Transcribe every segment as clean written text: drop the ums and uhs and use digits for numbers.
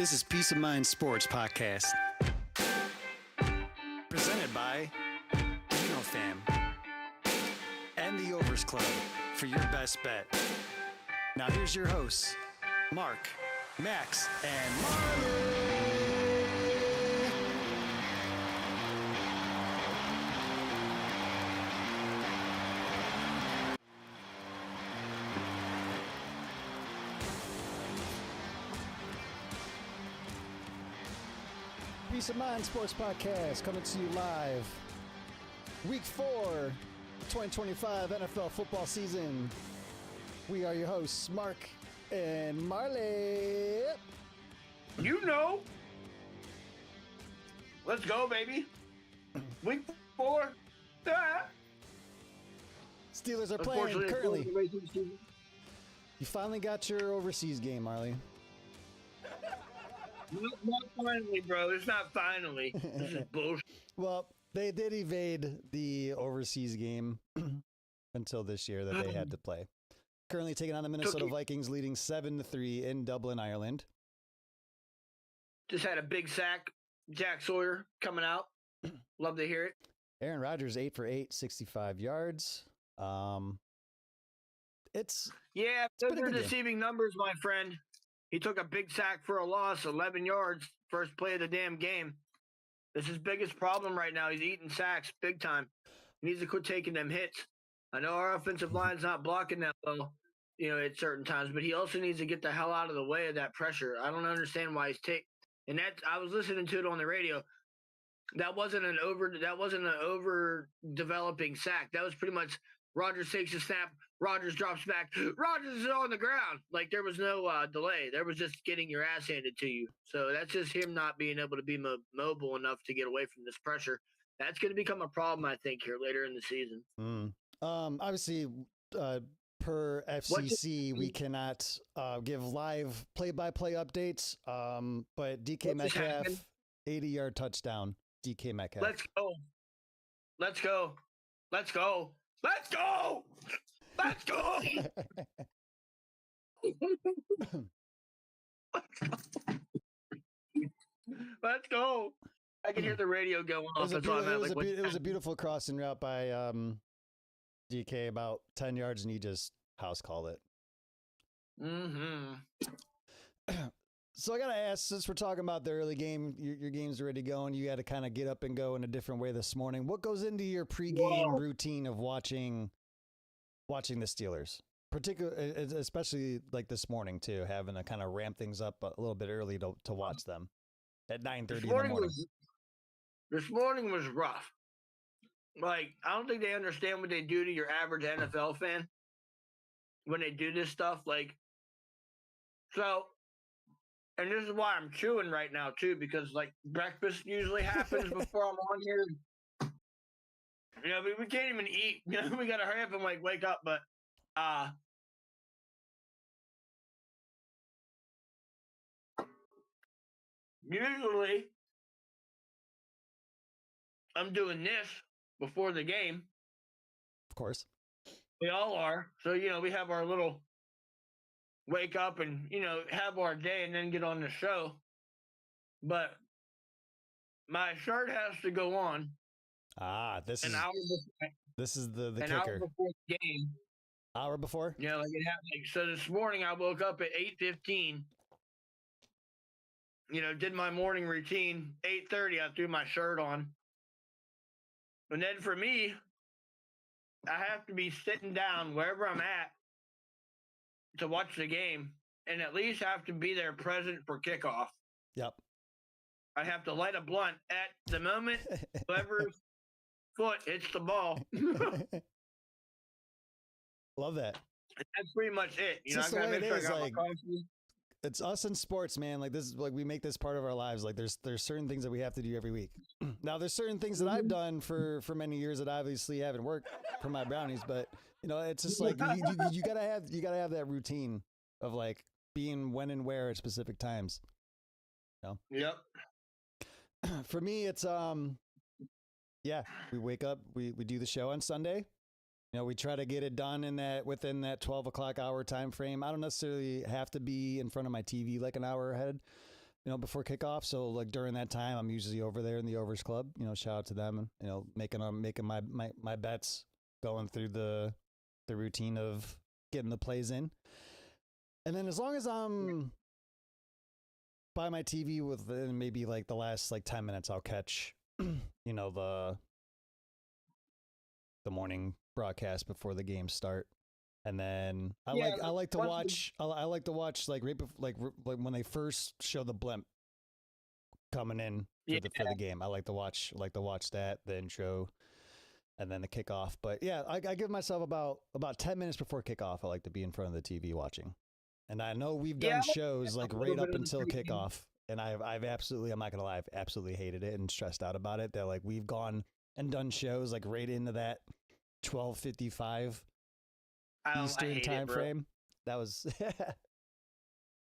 This is Peace of Mind Sports Podcast. Presented by DinoFam and the Overs Club for your best bet. Now here's your hosts, Mark, Max, and Marley. Peace of Mind Sports Podcast coming to you live. Week 4, 2025 NFL football season. We are your hosts, Mark and Marley. You know. Let's go, baby. Week 4. Steelers are playing currently. You finally got your overseas game, Marley. Not finally, bro. It's not finally. This is bullshit. Well, they did evade the overseas game until this year that they had to play. Currently taking on the Minnesota Vikings, leading 7-3 in Dublin, Ireland. Just had a big sack. Jack Sawyer coming out. Love to hear it. Aaron Rodgers, 8 for 8, 65 yards. Those are deceiving numbers, my friend. He took a big sack for a loss, 11 yards, first play of the damn game. This is his biggest problem right now. He's eating sacks big time. He needs to quit taking them hits. I know our offensive line's not blocking that well, at certain times, but he also needs to get the hell out of the way of that pressure. I don't understand why he's and that I was listening to it on the radio. That wasn't an overdeveloping sack. That was pretty much Rodgers takes a snap, Rodgers drops back, Rodgers is on the ground. Like there was no delay. There was just getting your ass handed to you. So that's just him not being able to be mobile enough to get away from this pressure. That's going to become a problem, I think, here later in the season. Obviously, per FCC, we cannot give live play-by-play updates. But DK Metcalf, 80-yard touchdown. DK Metcalf. Let's go. Let's go. Let's go. Let's go. Let's go. Let's go. I can hear the radio going off. It was a beautiful crossing route by DK, about 10 yards, and he just house called it. So I got to ask, since we're talking about the early game, your game's already going, you had to kind of get up and go in a different way this morning. What goes into your pregame routine of watching the Steelers? Especially like this morning, too, having to kind of ramp things up a little bit early to watch them at 9:30 in the morning. This morning was rough. Like, I don't think they understand what they do to your average NFL fan when they do this stuff. Like, so... And this is why I'm chewing right now, too, because, like, breakfast usually happens before I'm on here. We can't even eat. We got to hurry up and, like, wake up. But, usually, I'm doing this before the game. Of course. We all are. So, we have our little... wake up and, have our day and then get on the show. But my shirt has to go on. This is the an kicker. Hour before the game. Hour before? Yeah, like it happened. So this morning I woke up at 8:15. Did my morning routine. 8:30 I threw my shirt on. And then for me, I have to be sitting down wherever I'm at to watch the game and at least have to be there present for kickoff. Yep. I have to light a blunt at the moment whoever's foot hits the ball. Love that. That's pretty much it. I gotta make sure I got my coffee. It's us in sports, man. Like this is like we make this part of our lives. Like there's certain things that we have to do every week. Now there's certain things that I've done for many years that obviously haven't worked for my brownies, but it's just like you gotta have that routine of like being when and where at specific times. Yep. For me, it's we wake up, we do the show on Sunday. We try to get it done within that 12 o'clock hour time frame. I don't necessarily have to be in front of my TV like an hour ahead. before kickoff. So like during that time, I'm usually over there in the Overs Club. Shout out to them, and making my bets, going through the routine of getting the plays in. And then as long as I'm by my TV within maybe like the last like 10 minutes, I'll catch, the morning broadcast before the games start. And then I like to watch like right before, like when they first show the blimp coming in for the game. I like to watch that, the intro, and then the kickoff. But yeah, I give myself about 10 minutes before kickoff. I like to be in front of the TV watching. And I know we've done shows like right up until kickoff, and I've absolutely, I'm not gonna lie, I've absolutely hated it and stressed out about it. That like we've gone and done shows like right into that 12:55 Eastern time frame. That was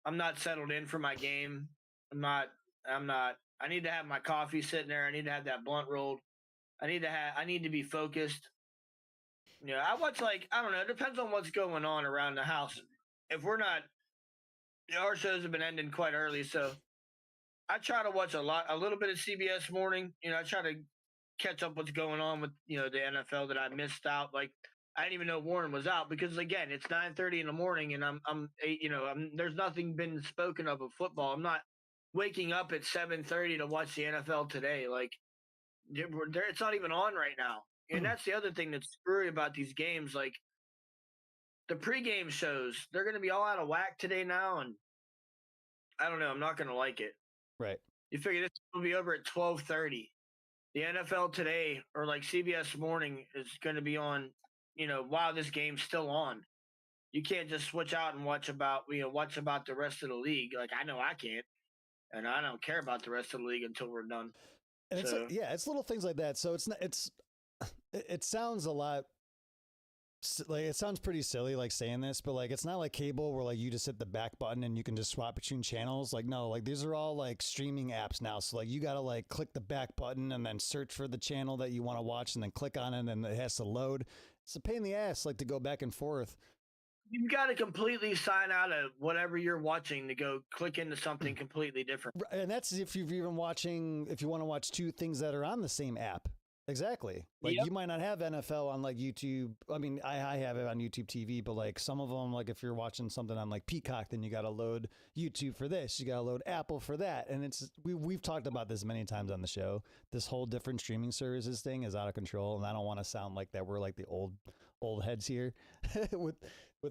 I'm not settled in for my game. I'm not I need to have my coffee sitting there. I need to have that blunt rolled. I need to be focused. I watch, like, I don't know, it depends on what's going on around the house. If we're not, our shows have been ending quite early, so I try to watch a little bit of CBS morning. I try to catch up what's going on with, the NFL that I missed out. Like, I didn't even know Warren was out because, again, it's 9:30 in the morning, and there's nothing been spoken of football. I'm not waking up at 7:30 to watch the NFL today. Like, it's not even on right now. And that's the other thing that's screwy about these games. Like, the pregame shows, they're going to be all out of whack today now, and I don't know. I'm not going to like it. Right. You figure this will be over at 12:30. The NFL today, or like CBS Morning, is going to be on, while this game's still on. You can't just switch out and watch about the rest of the league. Like, I know I can't, and I don't care about the rest of the league until we're done. And it's like, it's little things like that. So it sounds a lot, like, it sounds pretty silly, like, saying this, but like, it's not like cable where like you just hit the back button and you can just swap between channels. Like, no, like these are all like streaming apps now. So like you got to like click the back button and then search for the channel that you want to watch and then click on it and then it has to load. It's a pain in the ass, like, to go back and forth. You've got to completely sign out of whatever you're watching to go click into something completely different. And that's if you want to watch two things that are on the same app. Exactly. Like, you might not have NFL on like YouTube. I mean, I have it on YouTube TV, but like some of them, like if you're watching something on like Peacock, then you got to load YouTube for this. You got to load Apple for that. And we've talked about this many times on the show. This whole different streaming services thing is out of control. And I don't want to sound like that we're like the old heads here with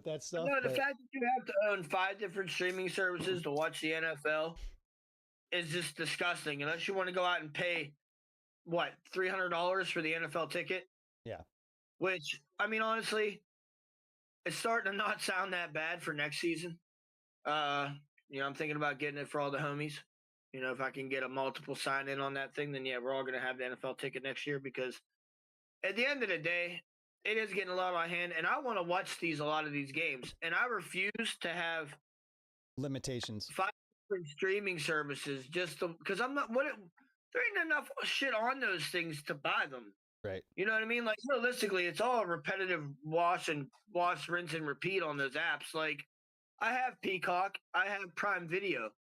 that stuff. No, the fact that you have to own 5 different streaming services to watch the NFL is just disgusting. Unless you want to go out and pay, what, $300 for the NFL ticket? Yeah. Which, I mean, honestly, it's starting to not sound that bad for next season. I'm thinking about getting it for all the homies. If I can get a multiple sign in on that thing, then yeah, we're all going to have the NFL ticket next year, because at the end of the day, it is getting a lot on hand, and I want to watch a lot of these games, and I refuse to have limitations. 5 different streaming services just because I'm not. There ain't enough shit on those things to buy them. Right. You know what I mean? Like, realistically, it's all a repetitive wash, rinse, and repeat on those apps. Like, I have Peacock, I have Prime Video,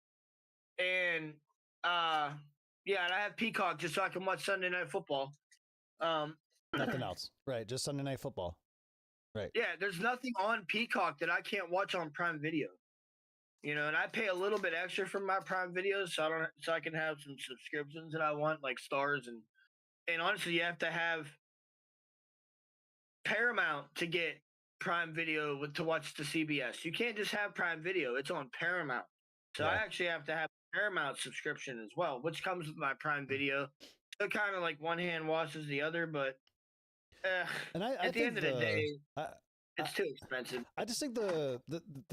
and and I have Peacock just so I can watch Sunday Night Football. Nothing else. Right. Just Sunday Night Football. Right. Yeah, there's nothing on Peacock that I can't watch on Prime Video. And I pay a little bit extra for my Prime Video so I can have some subscriptions that I want, like Stars, and honestly, you have to have Paramount to get Prime Video to watch the CBS. You can't just have Prime Video; it's on Paramount. So I actually have to have a Paramount subscription as well, which comes with my Prime Video. So it kind of like one hand washes the other, but at the end of the day, it's too expensive. I just think the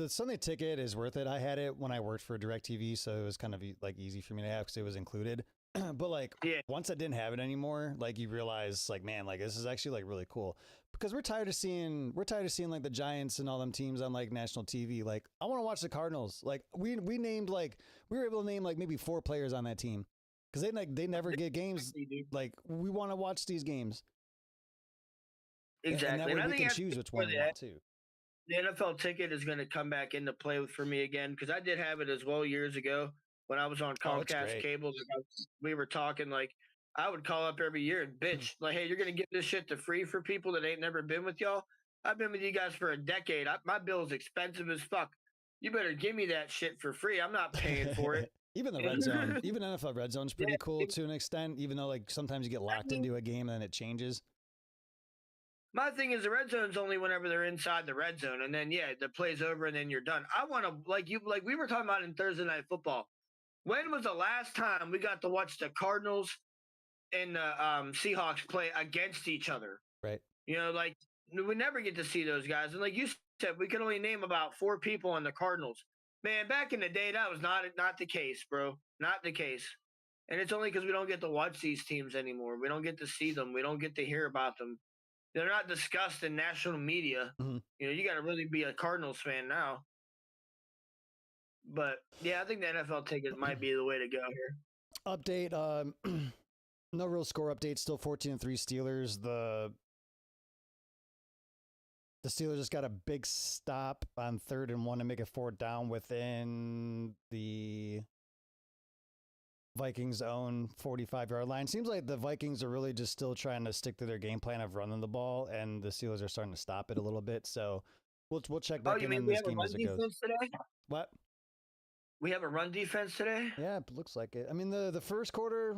Sunday ticket is worth it. I had it when I worked for DirecTV, so it was kind of like easy for me to have because it was included. But like, once I didn't have it anymore, like, you realize, like, man, like, this is actually like really cool, because we're tired of seeing like the Giants and all them teams on like national TV. Like, I want to watch the Cardinals. Like, we were able to name like maybe 4 players on that team because they never get games. Like, we want to watch these games. Exactly. And that way we can choose which one we want to. The NFL ticket is going to come back into play for me again, because I did have it as well years ago when I was on Oh, it's Comcast great. cable. We were talking like I would call up every year and bitch like, "Hey, you're gonna give this shit to free for people that ain't never been with y'all? I've been with you guys for a decade. My bill is expensive as fuck. You better give me that shit for free. I'm not paying for it." Even the red zone, even NFL red zone's pretty Yeah, cool to an extent, even though like sometimes you get locked into a game and then it changes. my thing is the red zone's only whenever they're inside the red zone, and then the play's over, and then you're done. I want to like we were talking about in Thursday Night Football. When was the last time we got to watch the Cardinals and the Seahawks play against each other? Right. You know, like we never get to see those guys. And like you said, we can only name about 4 people on the Cardinals. Man, back in the day, that was not the case, bro. Not the case. And it's only because we don't get to watch these teams anymore. We don't get to see them. We don't get to hear about them. They're not discussed in national media. Mm-hmm. You know, you got to really be a Cardinals fan now. But yeah, I think the NFL ticket might be the way to go here. Update. No real score update. Still 14-3 Steelers. The Steelers just got a big stop on 3rd and 1 to make it 4th down within the Vikings' own 45-yard line. Seems like the Vikings are really just still trying to stick to their game plan of running the ball, and the Steelers are starting to stop it a little bit. So we'll check back in this game as it goes. Today? What? We have a run defense today? Yeah, it looks like it. I mean, the first quarter,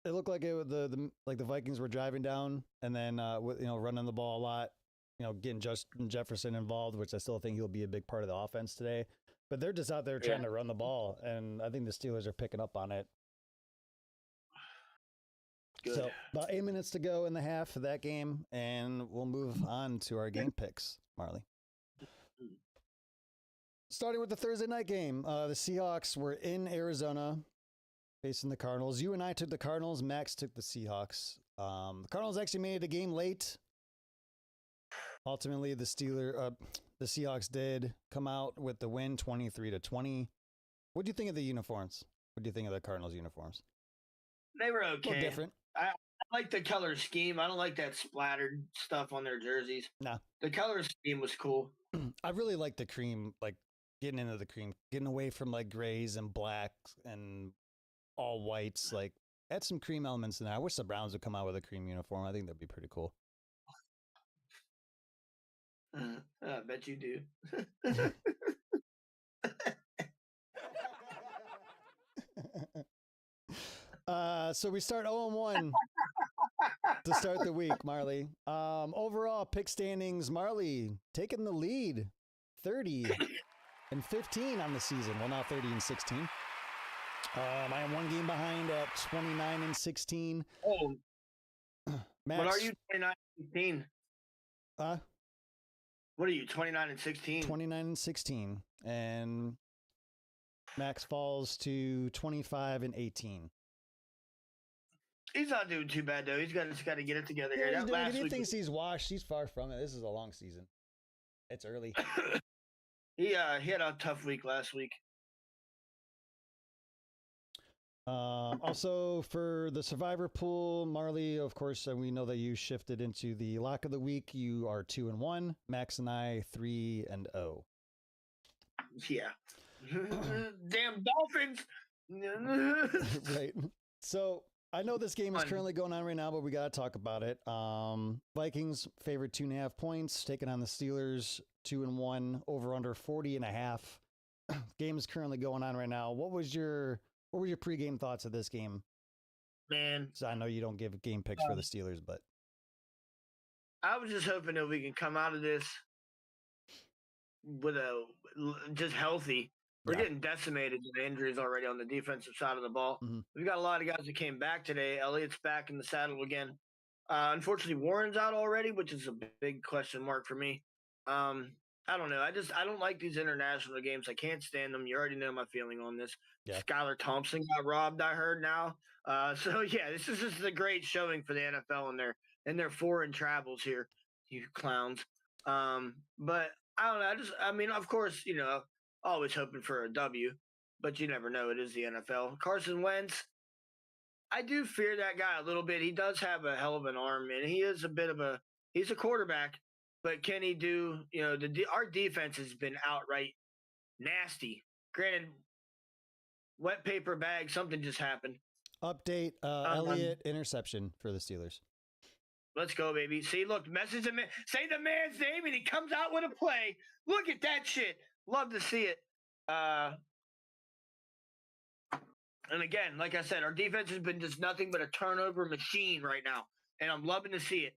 it looked like the Vikings were driving down and then running the ball a lot. You know, getting Justin Jefferson involved, which I still think he'll be a big part of the offense today. But they're just out there trying to run the ball, and I think the Steelers are picking up on it. Good. So about 8 minutes to go in the half of that game, and we'll move on to our game picks, Marley. Starting with the Thursday night game, the Seahawks were in Arizona facing the Cardinals. You and I took the Cardinals. Max took the Seahawks. The Cardinals actually made it a game late. Ultimately, the Seahawks did come out with the win, 23-20. What do you think of the uniforms? What do you think of the Cardinals uniforms? They were okay. A little different. I like the color scheme. I don't like that splattered stuff on their jerseys. Nah. The color scheme was cool. I really like the cream, like getting into the cream, getting away from like grays and blacks and all whites. Like add some cream elements in there. I wish the Browns would come out with a cream uniform. I think that'd be pretty cool. I bet you do. So we start 0-1 to start the week, Marley. Overall pick standings, Marley taking the lead, 30-15 on the season. Well, now 30-16. I am 1 game behind at 29-16. Oh, Max, what are you? 29-16. What are you? 29-16. 29-16, and Max falls to 25-18. He's not doing too bad though. He's got to get it together here. Yeah, he thinks he's washed. He's far from it. This is a long season. It's early. He had a tough week last week. Also, for the survivor pool, Marley, of course, we know that you shifted into the lock of the week. You are 2-1. Max and I 3-0. Yeah. Damn Dolphins. Right. So I know this game is currently going on right now, but we got to talk about it. Vikings favored 2.5 points, taking on the Steelers 2-1, over under 40.5. Game is currently going on right now. What were your pregame thoughts of this game? Man, so I know you don't give game picks for the Steelers, but I was just hoping that we can come out of this with just healthy. We're getting decimated with injuries already on the defensive side of the ball. Mm-hmm. We've got a lot of guys that came back today. Elliott's back in the saddle again. Unfortunately, Warren's out already, which is a big question mark for me. I don't know. I don't like these international games. I can't stand them. You already know my feeling on this. Yeah. Skylar Thompson got robbed, I heard now. So yeah, this is just a great showing for the NFL and their foreign travels here, you clowns. But I don't know. Of course, always hoping for a W, but you never know. It is the NFL. Carson Wentz, I do fear that guy a little bit. He does have a hell of an arm, and he is he's a quarterback, but can he do, our defense has been outright nasty. Granted, wet paper bag. Something just happened. Update, Elliott interception for the Steelers. Let's go, baby. See, look, message him. Say the man's name, and he comes out with a play. Look at that shit. Love to see it. And again, like I said, our defense has been just nothing but a turnover machine right now, and I'm loving to see it.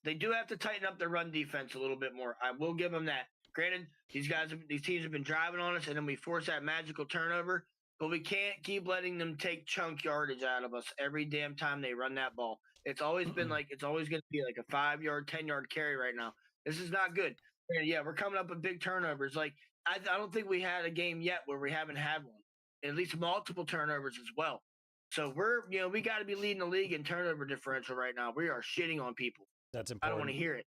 They do have to tighten up their run defense a little bit more. I will give them that. Granted, these teams have been driving on us, and then we force that magical turnover. But we can't keep letting them take chunk yardage out of us every damn time they run that ball. It's always been like it's always going to be like a 5-yard, 10-yard carry right now. This is not good. And yeah, we're coming up with big turnovers. Like I don't think we had a game yet where we haven't had one. At least multiple turnovers as well. So we got to be leading the league in turnover differential right now. We are shitting on people. That's important. I don't want to hear it.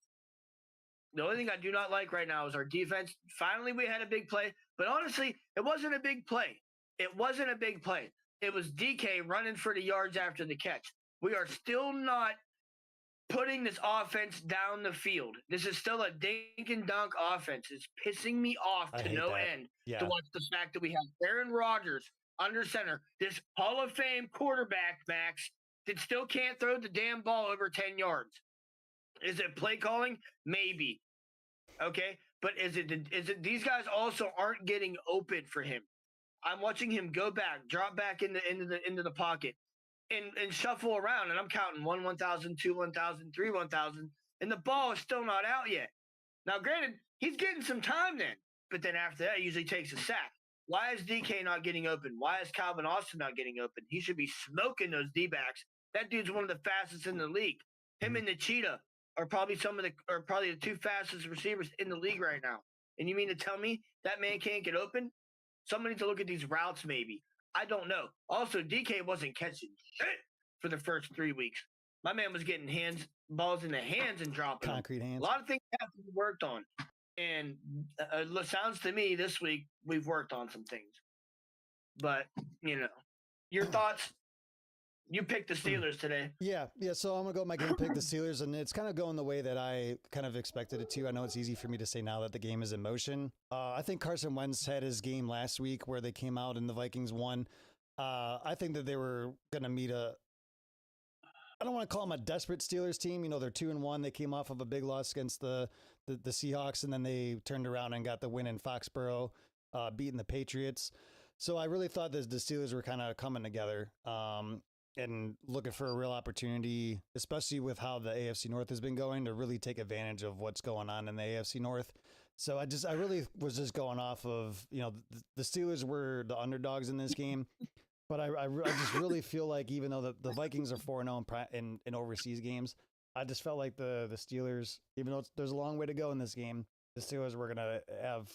The only thing I do not like right now is our defense. Finally, we had a big play, but honestly, it wasn't a big play. It wasn't a big play. It was DK running for the yards after the catch. We are still not putting this offense down the field. This is still a dink and dunk offense. It's pissing me off to no end to watch the fact that we have Aaron Rodgers under center, this Hall of Fame quarterback, Max, that still can't throw the damn ball over 10 yards. Is it play calling? Maybe. Okay. But is it these guys also aren't getting open for him? I'm watching him go back, drop back into the pocket and shuffle around. And I'm counting 1, 1,000, 2, 1,000, 3, 1,000. And the ball is still not out yet. Now, granted, he's getting some time then. But then after that, he usually takes a sack. Why is DK not getting open? Why is Calvin Austin not getting open? He should be smoking those D-backs. That dude's one of the fastest in the league. Him and the Cheetah are probably the two fastest receivers in the league right now. And you mean to tell me that man can't get open? Somebody to look at these routes, maybe. I don't know. Also, DK wasn't catching shit for the first 3 weeks. My man was getting balls in the hands and dropping concrete hands. A lot of things have to be worked on. And it sounds to me this week we've worked on some things. But, your thoughts? You picked the Steelers today. Yeah. So I'm going to go with my game pick the Steelers, and it's kind of going the way that I kind of expected it to. I know it's easy for me to say now that the game is in motion. I think Carson Wentz had his game last week where they came out and the Vikings won. I think that they were going to meet I don't want to call them a desperate Steelers team. They're 2-1. They came off of a big loss against the Seahawks, and then they turned around and got the win in Foxborough, beating the Patriots. So I really thought that the Steelers were kind of coming together. And looking for a real opportunity, especially with how the AFC North has been going, to really take advantage of what's going on in the AFC North. So I really was just going off of, the Steelers were the underdogs in this game, but I just really feel like even though the Vikings are 4-0 in overseas games, I just felt like the Steelers, even though there's a long way to go in this game, the Steelers were going to have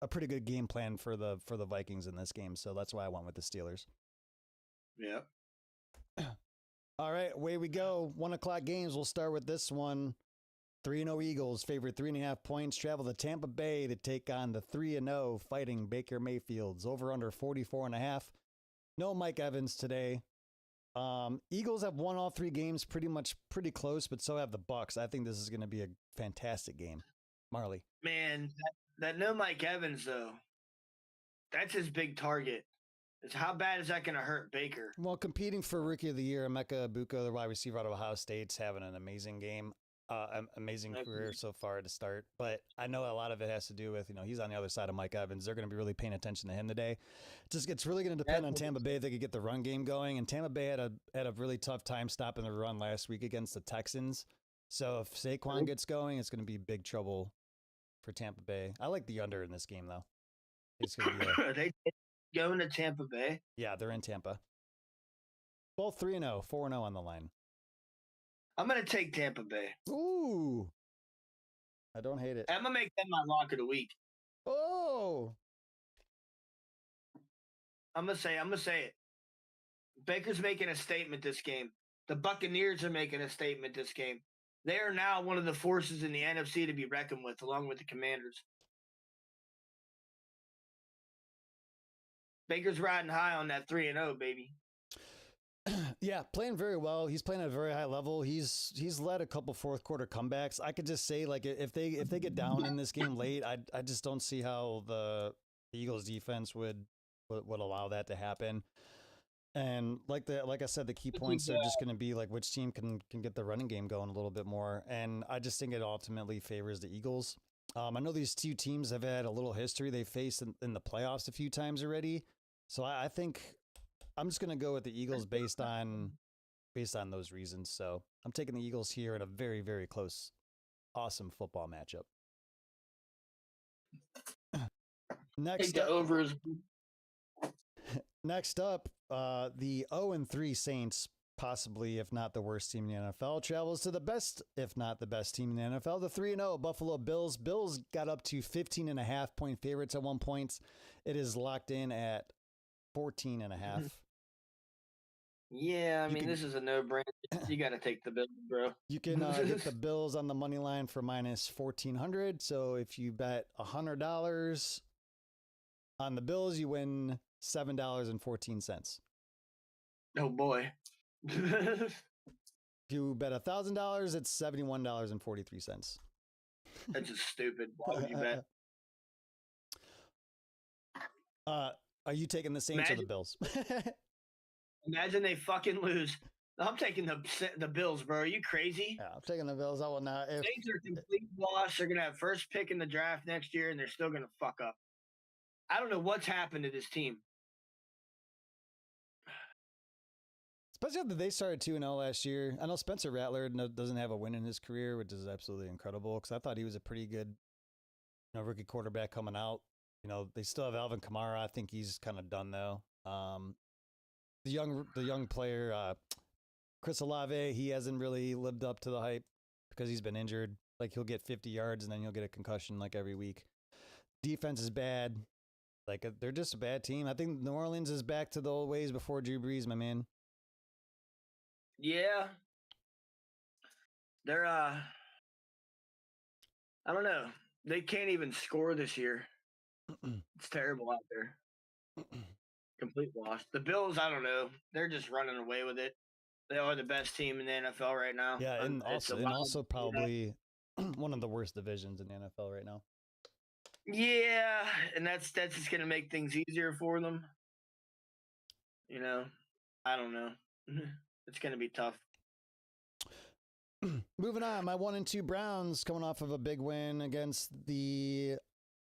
a pretty good game plan for the Vikings in this game. So that's why I went with the Steelers. Yeah. All right, away we go. 1:00 games. We'll start with this one. 3-0 Eagles favored 3.5 points. Travel to Tampa Bay to take on the 3-0 fighting Baker Mayfields. Over under 44.5. No Mike Evans today. Eagles have won all 3 games pretty close, but so have the Bucks. I think this is going to be a fantastic game. Marley. Man, that no Mike Evans though. That's his big target. How bad is that going to hurt Baker? Well, competing for Rookie of the Year, Emeka Egbuka, the wide receiver out of Ohio State's having an amazing game, amazing career so far to start. But I know a lot of it has to do with, he's on the other side of Mike Evans. They're going to be really paying attention to him today. It's really going to depend on Tampa Bay if they could get the run game going. And Tampa Bay had a really tough time stopping the run last week against the Texans. So if Saquon gets going, it's going to be big trouble for Tampa Bay. I like the under in this game, though. It's going to be going to Tampa Bay? Yeah, they're in Tampa. Both 3-0, 4-0 on the line. I'm going to take Tampa Bay. Ooh. I don't hate it. I'm going to make them my lock of the week. Oh. I'm going to say it. Baker's making a statement this game. The Buccaneers are making a statement this game. They are now one of the forces in the NFC to be reckoned with, along with the Commanders. Baker's riding high on that 3-0, baby. Yeah, playing very well. He's playing at a very high level. He's led a couple fourth quarter comebacks. I could just say, like, if they get down in this game late, I just don't see how the Eagles defense would would allow that to happen. And like I said, the key points are just going to be like which team can get the running game going a little bit more. And I just think it ultimately favors the Eagles. I know these two teams have had a little history. They faced in the playoffs a few times already. So I think I'm just going to go with the Eagles based on those reasons. So I'm taking the Eagles here in a very, very close, awesome football matchup. Take the overs. Next up, the 0-3 Saints, possibly if not the worst team in the NFL, travels to the best, if not the best team in the NFL, the 3-0 Buffalo Bills. Bills got up to 15.5-point favorites at one point. It is locked in at 14.5. Yeah, I mean, this is a no-brainer. You got to take the Bills, bro. You can get the Bills on the money line for minus 1,400. So if you bet $100 on the Bills, you win $7.14. Oh boy. If you bet $1,000, it's $71.43. That's just stupid. Why would you bet? Are you taking the Saints or the Bills? Imagine they fucking lose. I'm taking the Bills, bro. Are you crazy? Yeah, I'm taking the Bills. I will not. Saints are complete loss. They're gonna have first pick in the draft next year, and they're still gonna fuck up. I don't know what's happened to this team. Especially after they started 2-0 last year. I know Spencer Rattler doesn't have a win in his career, which is absolutely incredible because I thought he was a pretty good rookie quarterback coming out. They still have Alvin Kamara. I think he's kind of done though. The young player, Chris Olave, he hasn't really lived up to the hype because he's been injured. Like he'll get 50 yards and then he'll get a concussion like every week. Defense is bad. Like they're just a bad team. I think New Orleans is back to the old ways before Drew Brees, my man. Yeah. They're I don't know. They can't even score this year. It's terrible out there. Complete loss. The Bills, I don't know. They're just running away with it. They are the best team in the NFL right now. Yeah, and also probably one of the worst divisions in the NFL right now. Yeah, and that's just gonna make things easier for them. I don't know. It's gonna be tough. Moving on, my 1-2 Browns coming off of a big win against the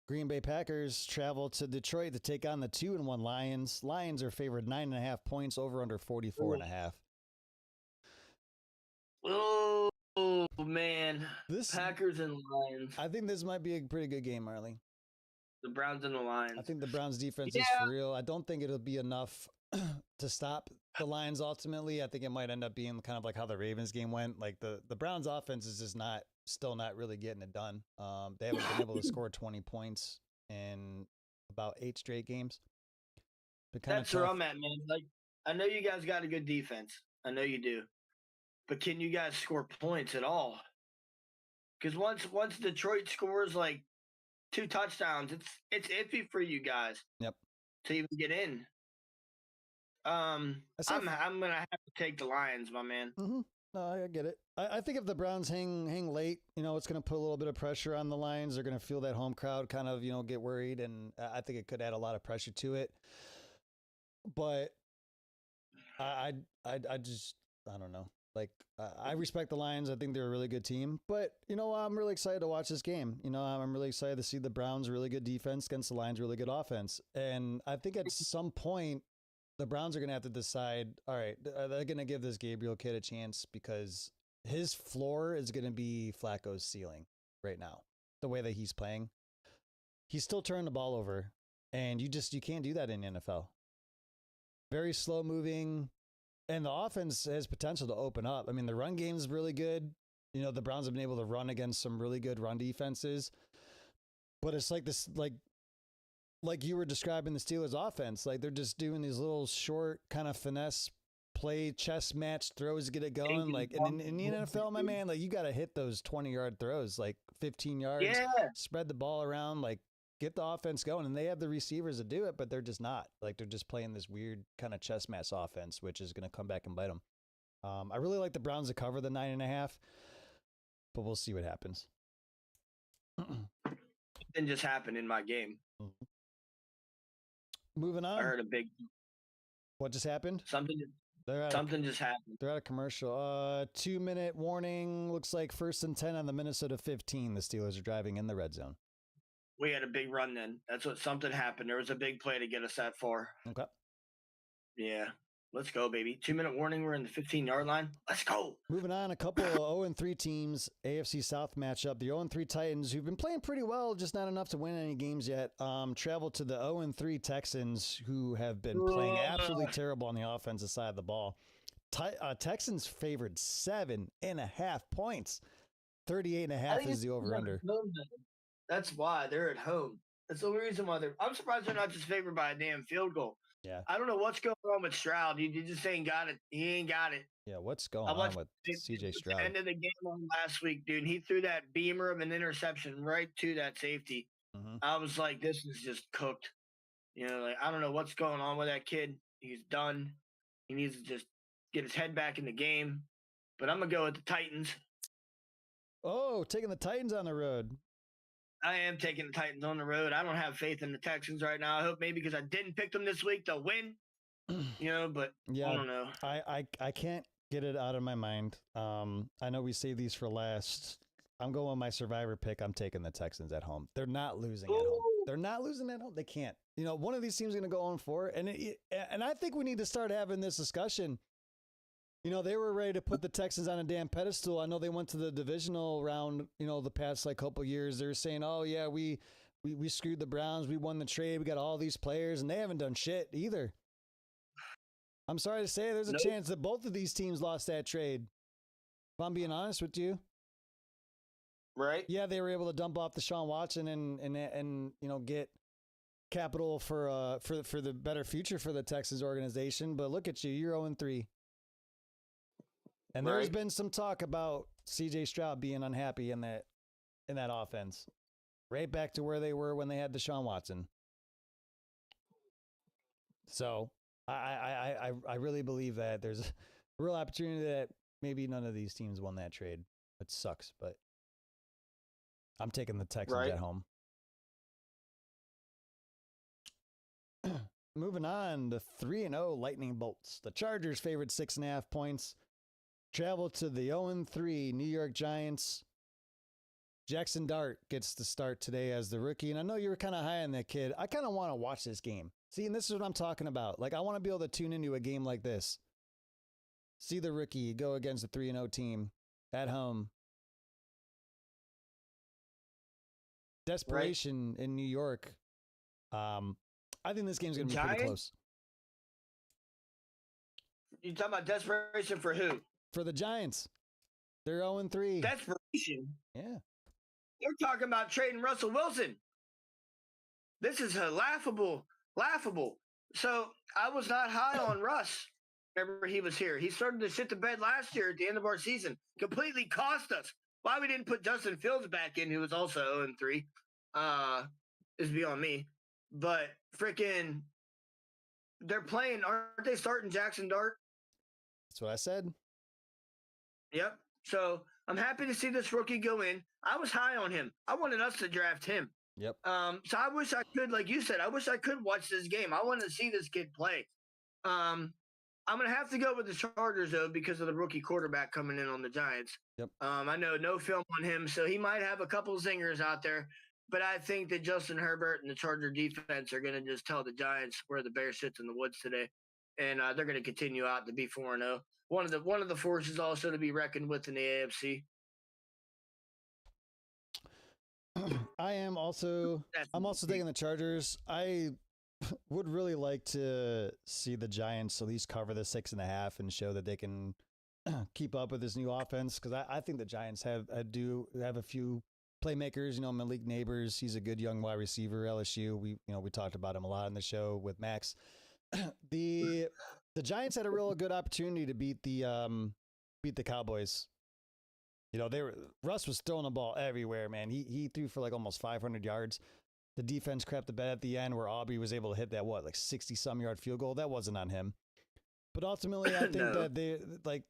Green Bay Packers travel to Detroit to take on the 2-1 Lions. Lions are favored 9.5 points, over under 44.5. Oh man, Packers and Lions. I think this might be a pretty good game, Marley. The Browns and the Lions. I think the Browns defense is for real. I don't think it'll be enough to stop the Lions ultimately. I think it might end up being kind of like how the Ravens game went. Like the Browns offense is just still not really getting it done. They haven't been able to score 20 points in about 8 straight games. That's where I'm at, man. Like, I know you guys got a good defense. I know you do. But can you guys score points at all? Because once Detroit scores like 2 touchdowns, it's iffy for you guys. Yep. To even get in. I'm gonna have to take the Lions, my man. Mm-hmm. No, I get it. I think if the Browns hang late, it's going to put a little bit of pressure on the Lions. They're going to feel that home crowd kind of, get worried, and I think it could add a lot of pressure to it. But I don't know. Like, I respect the Lions. I think they're a really good team. But, I'm really excited to watch this game. I'm really excited to see the Browns' really good defense against the Lions' really good offense. And I think at some point, the Browns are going to have to decide, all right, are they going to give this Gabriel kid a chance? Because his floor is going to be Flacco's ceiling right now, the way that he's playing. He's still turning the ball over, and you can't do that in the NFL. Very slow moving, and the offense has potential to open up. I mean, the run game is really good. The Browns have been able to run against some really good run defenses, but it's like this, like you were describing the Steelers offense, like they're just doing these little short kind of finesse play, chess match throws to get it going. Like in the NFL, my man, like you got to hit those 20-yard throws, like 15 yards, spread the ball around, like get the offense going. And they have the receivers to do it, but they're just not. Like they're just playing this weird kind of chess match offense, which is going to come back and bite them. I really like the Browns to cover the 9.5, but we'll see what happens. Didn't just happen in my game. Moving I on. heard a big What just happened? something. Something just happened. They're at a commercial. 2-minute warning. Looks like 1st and 10 on the Minnesota 15. The Steelers are driving in the red zone. We had a big run then. That's what something happened. There was a big play to get us that far. Okay. Yeah. Let's go, baby. 2-minute warning. We're in the 15-yard line. Let's go. Moving on, a couple of 0-3 teams, AFC South matchup. The 0-3 Titans, who've been playing pretty well, just not enough to win any games yet, travel to the 0-3 Texans, who have been playing absolutely terrible on the offensive side of the ball. Texans favored 7.5 points. 38.5 is the over-under. That's why they're at home. That's the only reason why they're. I'm surprised they're not just favored by a damn field goal. Yeah. I don't know what's going on with Stroud. You just ain't got it. He ain't got it. Yeah, what's going on with CJ Stroud? End of the game on last week, dude. He threw that beamer of an interception right to that safety. Mm-hmm. I was like, this is just cooked. You know, like I don't know what's going on with that kid. He's done. He needs to just get his head back in the game. But I'm gonna go with the Titans. Oh, taking the Titans on the road. I am taking the Titans on the road. I don't have faith in the Texans right now. I hope maybe because I didn't pick them this week, they'll win. You know, but yeah, I don't know. I can't get it out of my mind. I know we save these for last. I'm going with my survivor pick. I'm taking the Texans at home. They're not losing at home. They're not losing at home. They can't. You know, one of these teams is going to go on 4, and I think we need to start having this discussion. You know, they were ready to put the Texans on a damn pedestal. I know they went to the divisional round, you know, the past like couple years. They were saying, oh, yeah, we screwed the Browns. We won the trade. We got all these players, and they haven't done shit either. I'm sorry to say there's a chance that both of these teams lost that trade. If I'm being honest with you. Right? Yeah, they were able to dump off the Deshaun Watson and you know, get capital for the better future for the Texans organization. But look at you. You're 0-3. And there's been some talk about CJ Stroud being unhappy in that offense. Right back to where they were when they had Deshaun Watson. So I really believe that there's a real opportunity that maybe none of these teams won that trade. It sucks, but I'm taking the Texans at home. Moving on to 3-0 Lightning Bolts. The Chargers favored 6.5 points. Travel to the 0-3 New York Giants. Jackson Dart gets the start today as the rookie. And I know you were kind of high on that kid. I kind of want to watch this game. See, and this is what I'm talking about. Like, I want to be able to tune into a game like this. See the rookie go against a 3-0 team at home. Desperation in New York. I think this game's going to be pretty close. You talking about desperation for who? For the Giants. They're 0-3. Desperation? Yeah. They're talking about trading Russell Wilson. This is laughable. So I was not high on Russ. Remember, he was here. He started to shit the bed last year at the end of our season. Completely cost us. Why we didn't put Justin Fields back in, who was also 0-3, is beyond me. But freaking, they're playing. Aren't they starting Jackson Dart? That's what I said. Yep. So I'm happy to see this rookie go in. I was high on him. I wanted us to draft him. Yep. So I wish I could, like you said, I wish I could watch this game. I want to see this kid play. I'm going to have to go with the Chargers, though, because of the rookie quarterback coming in on the Giants. Yep. I know no film on him, so he might have a couple zingers out there. But I think that Justin Herbert and the Charger defense are going to just tell the Giants where the bear sits in the woods today. And they're going to continue out to be 4-0. One of the forces also to be reckoned with in the AFC. I'm also taking the Chargers. I would really like to see the Giants at least cover the 6.5 and show that they can keep up with this new offense, because I think the Giants have a few playmakers. You know, Malik Neighbors, he's a good young wide receiver. LSU, we talked about him a lot in the show with Max. The Giants had a real good opportunity to beat the Cowboys. You know, Russ was throwing the ball everywhere, man. He threw for like almost 500 yards. The defense crapped the bed at the end where Aubrey was able to hit that 60-some yard field goal. That wasn't on him. But ultimately, I think that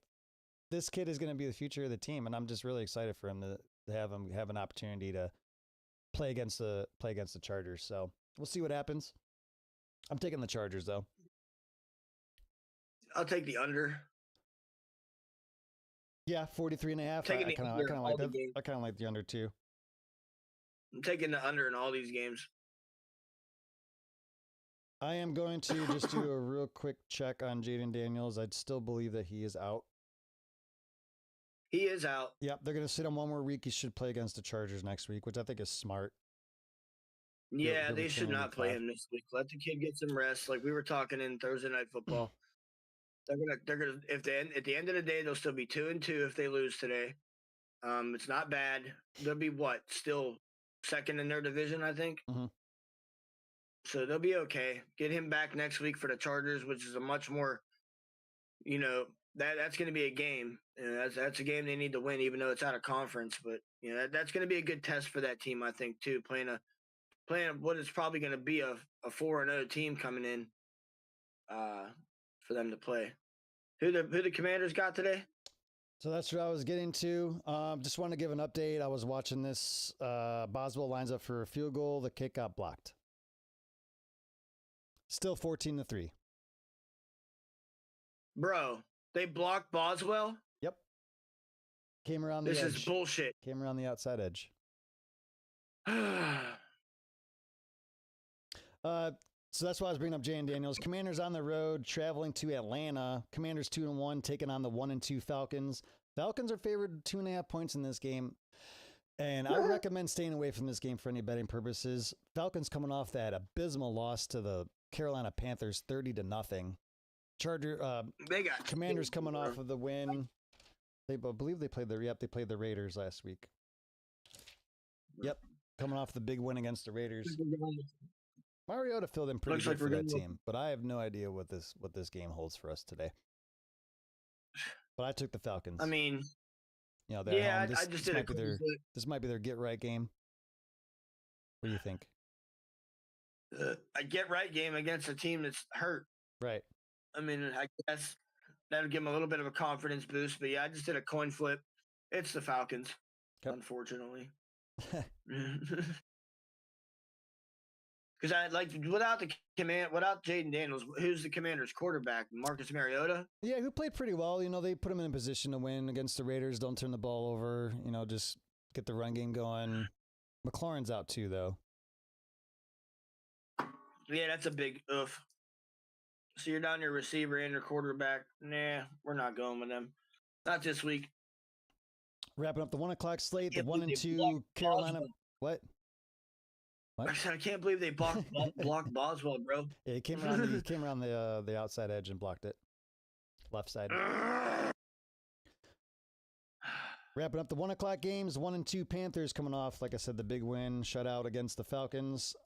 this kid is going to be the future of the team, and I'm just really excited for him to have an opportunity to play against the Chargers. So we'll see what happens. I'm taking the Chargers, though. I'll take the under. Yeah, 43.5. Taking I the kind of under in like all the that. games. I kind of like the under too. I'm taking the under in all these games. I am going to just do a real quick check on Jaden Daniels. I'd still believe that he is out. He is out. Yep, they're going to sit him one more week. He should play against the Chargers next week, which I think is smart. Yeah, he'll they return should in not week play 5. him this week. Let the kid get some rest, like we were talking in Thursday Night Football. They're gonna if they at the end of the day they'll still be 2-2 if they lose today. It's not bad. They'll be still second in their division, I think. Mhm. So they'll be okay. Get him back next week for the Chargers, which is a much more, that's going to be a game. That's a game they need to win, even though it's out of conference. But that's going to be a good test for that team, I think, too. Playing what is probably going to be a 4-0 team coming in, for them to play. Who the Commanders got today? So that's what I was getting to. Just want to give an update. I was watching this. Boswell lines up for a field goal. The kick got blocked. Still 14-3. Bro, they blocked Boswell? Yep. Came around the edge. This is bullshit. Came around the outside edge. So that's why I was bringing up Jaden Daniels. Commanders on the road, traveling to Atlanta. Commanders 2-1, taking on the 1-2 Falcons. Falcons are favored 2.5 points in this game. And I would recommend staying away from this game for any betting purposes. Falcons coming off that abysmal loss to the Carolina Panthers 30-0. Commanders coming off of the win. I believe they played the Raiders last week. Yep. Coming off the big win against the Raiders. Mariota filled in pretty good for that team, but I have no idea what this game holds for us today. But I took the Falcons. I mean, I just did this might be their get right game. What do you think? A get right game against a team that's hurt. Right. I mean, I guess that'll give them a little bit of a confidence boost. But yeah, I just did a coin flip. It's the Falcons, unfortunately. Because without Jaden Daniels, who's the Commanders' quarterback? Marcus Mariota? Yeah, who played pretty well. They put him in a position to win against the Raiders. Don't turn the ball over. Just get the run game going. McLaurin's out too, though. Yeah, that's a big oof. So you're down your receiver and your quarterback. Nah, we're not going with them. Not this week. Wrapping up the 1:00 slate, the 1-2 Carolina. What? I said I can't believe they blocked Boswell, bro. Yeah, he came around the outside edge and blocked it. Left side. Wrapping up the 1:00 games, 1-2 Panthers coming off, like I said, the big win, shutout against the Falcons.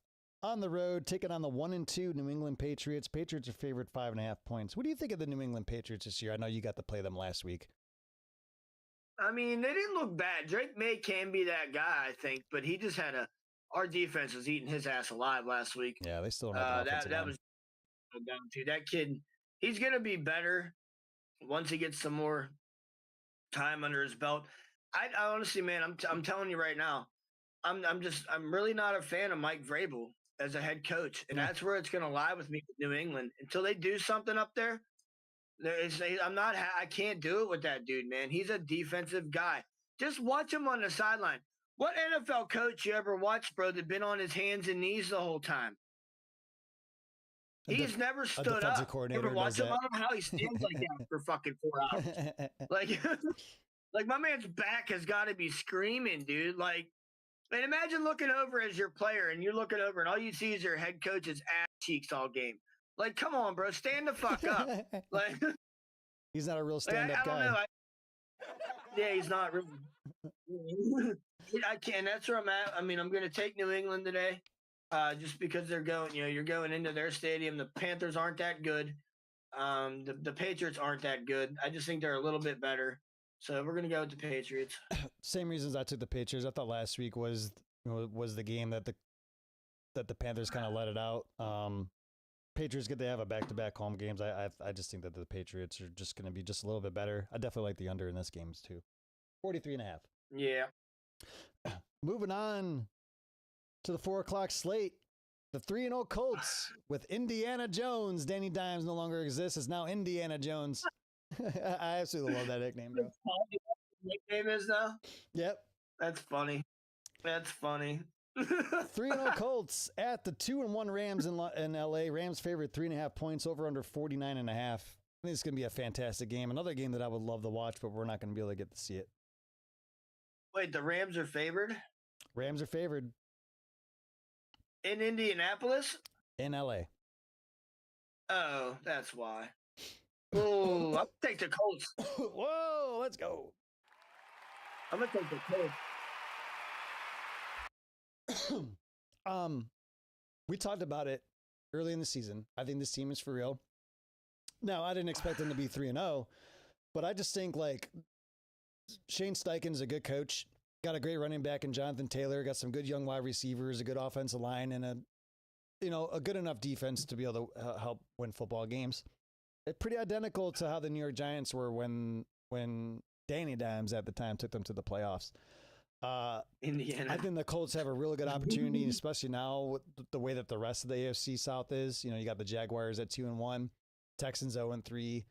On the road, taking on the 1-2 New England Patriots. Patriots are favored 5.5 points. What do you think of the New England Patriots this year? I know you got to play them last week. I mean, they didn't look bad. Drake May can be that guy, I think, but he just had our defense was eating his ass alive last week. Yeah, they still don't have that was down to that kid. He's gonna be better once he gets some more time under his belt. I honestly, man, I'm telling you right now, I'm really not a fan of Mike Vrabel as a head coach, and that's where it's gonna lie with me with New England until they do something up there. I can't do it with that dude, man. He's a defensive guy. Just watch him on the sideline. What NFL coach you ever watched, bro, that been on his hands and knees the whole time? He's never stood up. You ever watch him? I don't know how he stands like that for fucking 4 hours. Like my man's back has got to be screaming, dude. And imagine looking over as your player, and you're looking over, and all you see is your head coach's ass cheeks all game. Like, come on, bro, stand the fuck up. He's not a real stand-up guy. I don't know. Yeah, he's not really. I can't. That's where I'm at. I mean, I'm going to take New England today, just because they're going. You're going into their stadium. The Panthers aren't that good. The Patriots aren't that good. I just think they're a little bit better. So we're going to go with the Patriots. Same reasons I took the Patriots. I thought last week was the game that the Panthers kind of let it out. Patriots get to have a back-to-back home games. I just think that the Patriots are just going to be just a little bit better. I definitely like the under in this games too. 43.5. Yeah. Moving on to the 4:00 slate. The 3-0 Colts with Indiana Jones. Danny Dimes no longer exists. It's now Indiana Jones. I absolutely love that nickname, bro. Nickname is now? Yep. That's funny. That's funny. 3-0 Colts at the 2-1 Rams in LA. Rams favorite 3.5 points, over under 49.5. I think it's going to be a fantastic game. Another game that I would love to watch, but we're not going to be able to get to see it. Wait, the Rams are favored? Rams are favored. In Indianapolis? In LA. Oh, that's why. Oh, I'll take the Colts. Whoa, let's go. I'm going to take the Colts. We talked about it early in the season. I think this team is for real. Now, I didn't expect them to be 3-0, but I just think like Shane Steichen's a good coach. Got a great running back in Jonathan Taylor. Got some good young wide receivers, a good offensive line, and a good enough defense to be able to help win football games. It's pretty identical to how the New York Giants were when Danny Dimes at the time took them to the playoffs. Indiana. I think the Colts have a really good opportunity, especially now with the way that the rest of the AFC South is. You got the Jaguars at 2-1, Texans 0-3,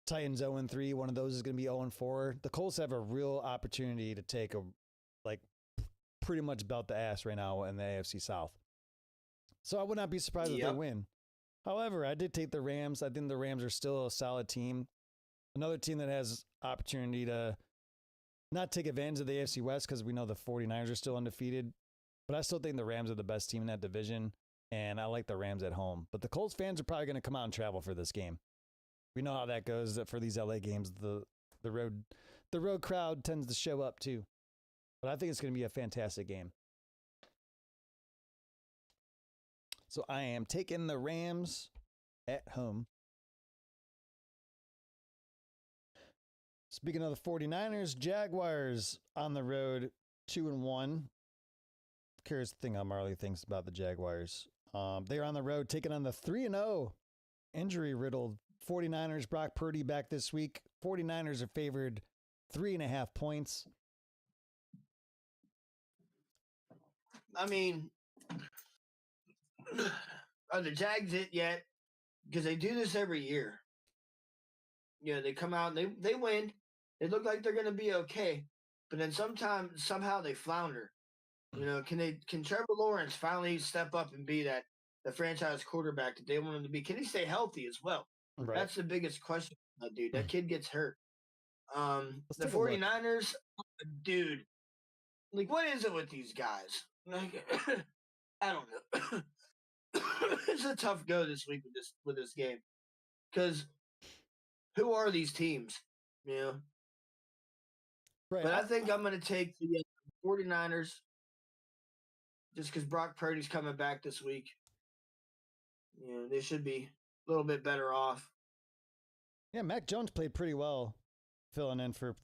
Titans 0-3. One of those is going to be 0-4. The Colts have a real opportunity to take pretty much belt the ass right now in the AFC South. So I would not be surprised if they win. However, I did take the Rams. I think the Rams are still a solid team. Another team that has opportunity to not take advantage of the AFC West because we know the 49ers are still undefeated. But I still think the Rams are the best team in that division, and I like the Rams at home. But the Colts fans are probably going to come out and travel for this game. We know how that goes for these LA games. The road crowd tends to show up too. But I think it's going to be a fantastic game. So I am taking the Rams at home. Speaking of the 49ers, Jaguars on the road, 2-1. Curious thing how Marley thinks about the Jaguars. They are on the road taking on the 3-0 injury-riddled 49ers. Brock Purdy back this week. 49ers are favored 3.5 points. I mean, are the Jags it yet? Because they do this every year. They come out and they win. They look like they're going to be okay. But then somehow they flounder. Can Trevor Lawrence finally step up and be the franchise quarterback that they want him to be? Can he stay healthy as well? Right. That's the biggest question, dude. That kid gets hurt. The 49ers, dude, like, what is it with these guys? Like, I don't know. It's a tough go this week with this game. Because who are these teams? Right. But I think I'm going to take the 49ers just because Brock Purdy's coming back this week. They should be a little bit better off. Yeah, Mac Jones played pretty well filling in for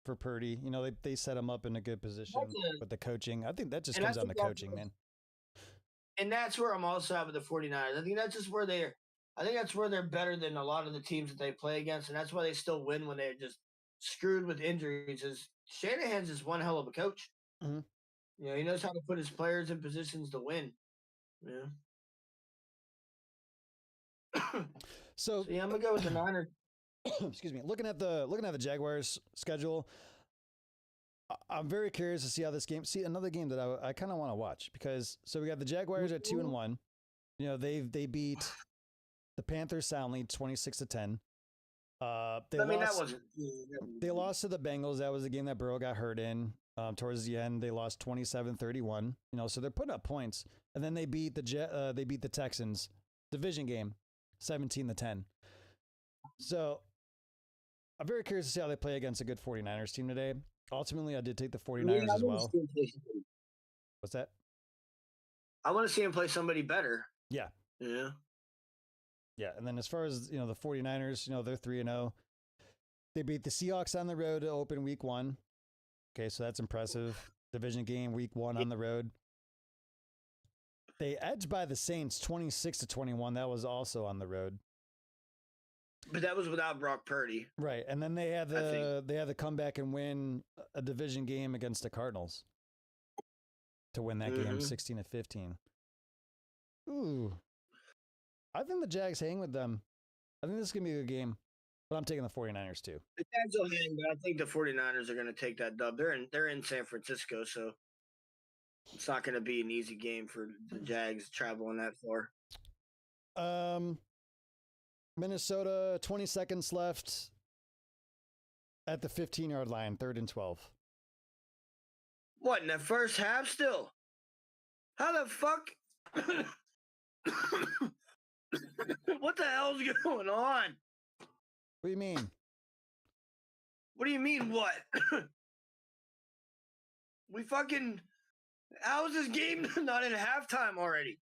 Purdy. They set him up in a good position with the coaching. I think that just comes down to coaching, man. And that's where I'm also at with the 49ers. I think that's just where they're better than a lot of the teams that they play against, and that's why they still win when they're just screwed with injuries. Is Shanahan's just one hell of a coach. Mm-hmm. He knows how to put his players in positions to win. So I'm gonna go with the Niners. Excuse me. Looking at the Jaguars schedule, I'm very curious to see how this game. See, another game that I kind of want to watch because we got the Jaguars at 2-1. They beat the Panthers soundly 26-10. They lost to the Bengals. That was the game that Burrow got hurt in. Towards the end, they lost 27-31. So they're putting up points, and then they beat the Texans division game, 17-10. So I'm very curious to see how they play against a good 49ers team today. Ultimately, I did take the 49ers as well. What's that? I want to see him play somebody better. Yeah. Yeah. Yeah, and then as far as, the 49ers, they're 3-0. They beat the Seahawks on the road to open week 1. Okay, so that's impressive. Division game, week 1 on the road. They edged by the Saints 26-21. That was also on the road. But that was without Brock Purdy. Right, and then they had to come back and win a division game against the Cardinals to win that game 16-15. Ooh. I think the Jags hang with them. I think this is going to be a good game. But I'm taking the 49ers too. The Jags will hang, but I think the 49ers are going to take that dub. They're in San Francisco, so it's not going to be an easy game for the Jags traveling that far. Minnesota, 20 seconds left at the 15-yard line, 3rd and 12. What, in the first half still? How the fuck? What the hell's going on? What do you mean? What do you mean, what? We fucking... How is this game not in halftime already?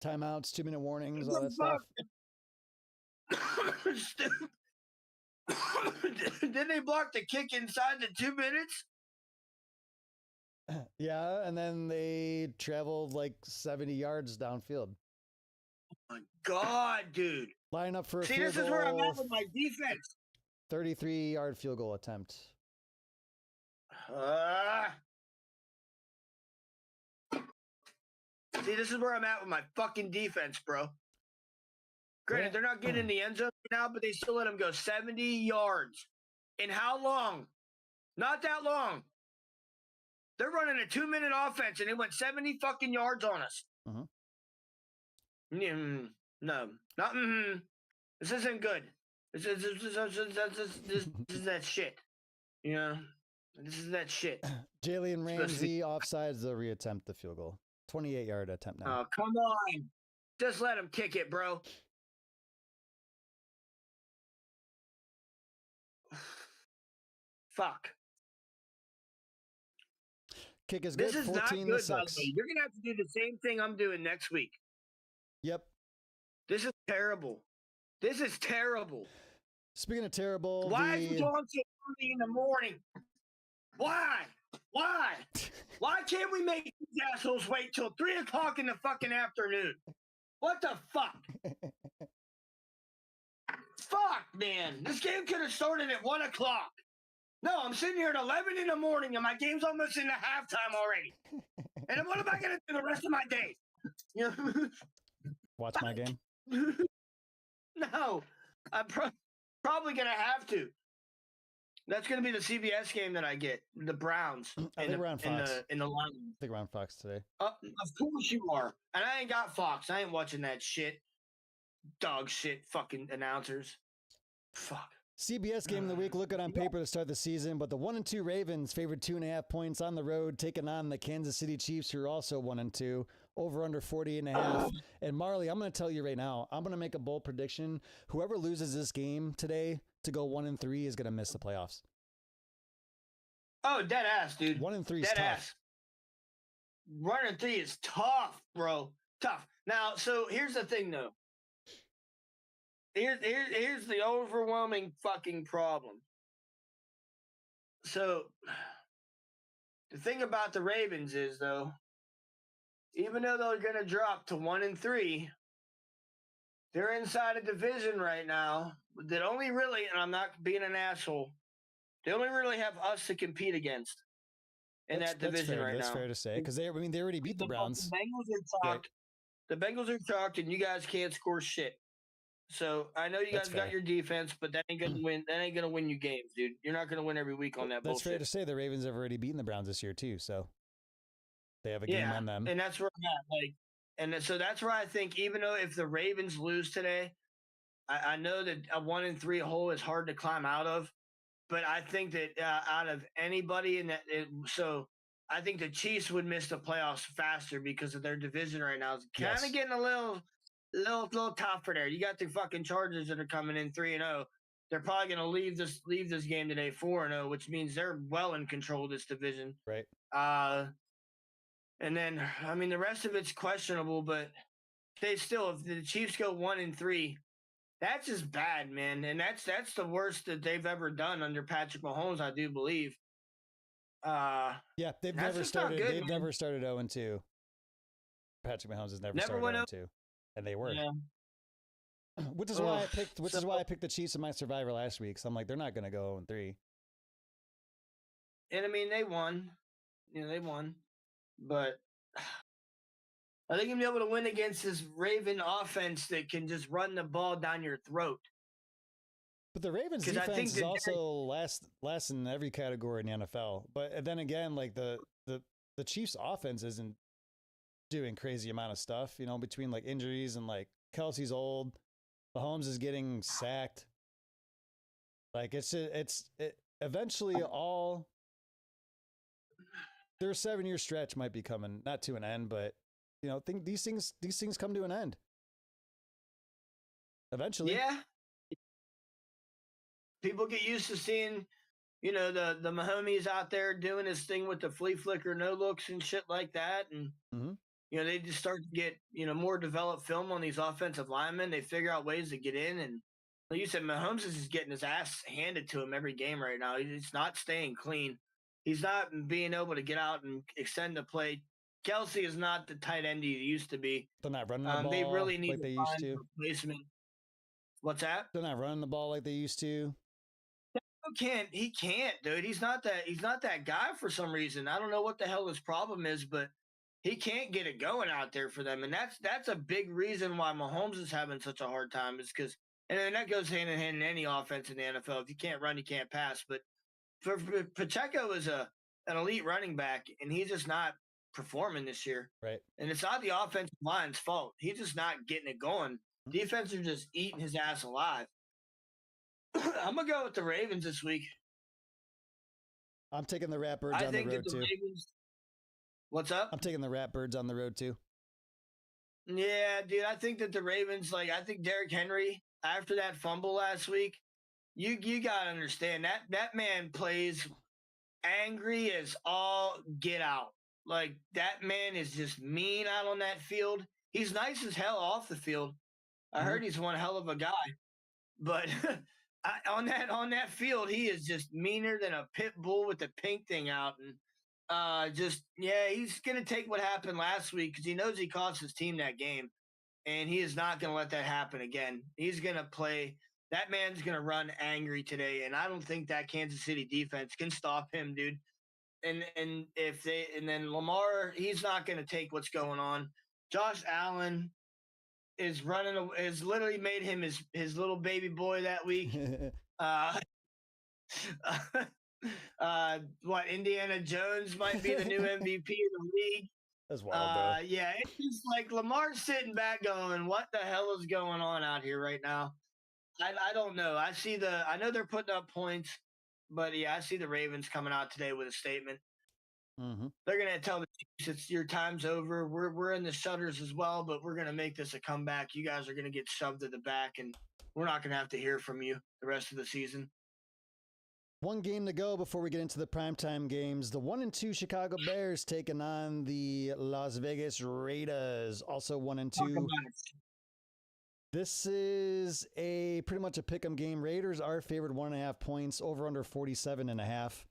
Timeouts, 2-minute warnings, all that stuff. Didn't they block the kick inside the 2 minutes? Yeah, and then they traveled like 70 yards downfield. Oh my God, dude. Line up for a See, field this is where I'm goal, at with my defense. 33-yard field goal attempt. See, this is where I'm at with my fucking defense, bro. Granted, they're not getting in the end zone now, but they still let them go 70 yards. In how long? Not that long. They're running a 2-minute offense, and they went 70 fucking yards on us. No, not This isn't good. This is that shit. You know, this is that shit. Jalen Ramsey offsides, they'll reattempt the field goal. 28-yard attempt now. Oh, come on. Just let him kick it, bro. Fuck. Kick is good. This is 14 not good, to by 6. the way. You're going to have to do the same thing I'm doing next week. Yep. This is terrible. This is terrible. Speaking of terrible, why is it on so early in the morning? Why? Why? Why can't we make these assholes wait till 3 o'clock in the fucking afternoon? What the fuck? Fuck, man. This game could have started at 1 o'clock. No, I'm sitting here at 11 in the morning and my game's almost into halftime already. And then what am I going to do the rest of my day? You know? Watch my game? No, I'm probably going to have to. That's going to be the CBS game that I get, the Browns. I think we're on Fox. In the line. I think we're on Fox today. Of course you are. And I ain't got Fox. I ain't watching that shit. Dog shit fucking announcers. Fuck. CBS game of the week, looking on paper to start the season, but the 1-2 Ravens favored 2.5 points on the road, taking on the Kansas City Chiefs, who are also 1-2, over under 40.5. And Marley, I'm going to tell you right now, I'm going to make a bold prediction. Whoever loses this game today to go 1-3 is going to miss the playoffs. Oh, dead ass, dude. 1-3 is tough. Ass. 1-3 is tough, bro. Tough. Now, so here's the thing, though. Here's the overwhelming fucking problem. So, the thing about the Ravens is, though, even though they're going to drop to 1-3, they're inside a division right now that only really, and I'm not being an asshole, they only really have us to compete against in that division right now. That's fair to say, because they already beat the Browns. The Bengals are chalked. The Bengals are chalked, and you guys can't score shit. So I know you guys got your defense, but that ain't gonna win. That ain't gonna win you games, dude. You're not gonna win every week on that bullshit. That's fair to say. The Ravens have already beaten the Browns this year too, so they have a game on them. And that's where I'm at. So that's where I think, even though if the Ravens lose today, I know that a 1-3 hole is hard to climb out of, but I think that out of anybody in that, so I think the Chiefs would miss the playoffs faster because of their division right now. It's kind of getting a little tougher there. You got the fucking Chargers that are coming in 3-0. They're probably going to leave this game today 4-0, which means they're well in control of this division. Right. And then I mean the rest of it's questionable, but they still, if the Chiefs go 1-3, that's just bad, man. And that's the worst that they've ever done under Patrick Mahomes, I do believe. Yeah, they've never started. They've never started 0-2. Patrick Mahomes has never started 0-2. And they were, which is why I picked. Which is why I picked the Chiefs in my Survivor last week. So I'm like, they're not going to go 0-3. And I mean, they won. You know, they won, but Are they going to be able to win against this Raven offense that can just run the ball down your throat? But the Ravens defense is also last in every category in the NFL. But then again, like the Chiefs offense isn't doing crazy amount of stuff, you know, between like injuries and like Kelsey's old, Mahomes is getting sacked. Like it's eventually all their 7-year stretch might be coming, not to an end, but you know, think these things come to an end eventually. Yeah. People get used to seeing, you know, the Mahomes out there doing his thing with the flea flicker no looks and shit like that, and you know, they just start to get, you know, more developed film on these offensive linemen. They figure out ways to get in, and like you said, Mahomes is just getting his ass handed to him every game right now. He's not staying clean. He's not being able to get out and extend the play. Kelsey is not the tight end he used to be. They're not running the ball they really need like to they find used to. Replacement. What's that? They're not running the ball like they used to. He can't, dude. He's not that guy for some reason. I don't know what the hell his problem is, but he can't get it going out there for them. And that's a big reason why Mahomes is having such a hard time, is because, and then that goes hand in hand in any offense in the NFL. If you can't run, you can't pass. But for Pacheco is an elite running back, and he's just not performing this year. Right. And it's not the offensive line's fault. He's just not getting it going. Defense are just eating his ass alive. I'm going to go with the Ravens this week. I'm taking the Ratbirds on the road too. What's up? I'm taking the Ratbirds on the road too. Yeah, dude. I think that the Ravens, I think Derrick Henry, after that fumble last week, you got to understand that man plays angry as all get out. Like, that man is just mean out on that field. He's nice as hell off the field. I heard he's one hell of a guy. But on that field, he is just meaner than a pit bull with the pink thing out. And he's going to take what happened last week, because he knows he cost his team that game. And he is not going to let that happen again. He's going to play. That man's going to run angry today. And I don't think that Kansas City defense can stop him, dude. And then Lamar, he's not going to take what's going on. Josh Allen is literally made him his little baby boy that week. Indiana Jones might be the new MVP of the league. That's wild, bro. Yeah, it's just like Lamar's sitting back going, what the hell is going on out here right now? I don't know. I know they're putting up points, but yeah, I see the Ravens coming out today with a statement. They're going to tell the Chiefs, it's your time's over. We're in the shutters as well, but we're going to make this a comeback. You guys are going to get shoved to the back, and we're not going to have to hear from you the rest of the season. One game to go before we get into the primetime games. The 1-2 Chicago Bears taking on the Las Vegas Raiders, also 1-2. This is pretty much a pick'em game. Raiders are favored 1.5 points, over under 47.5.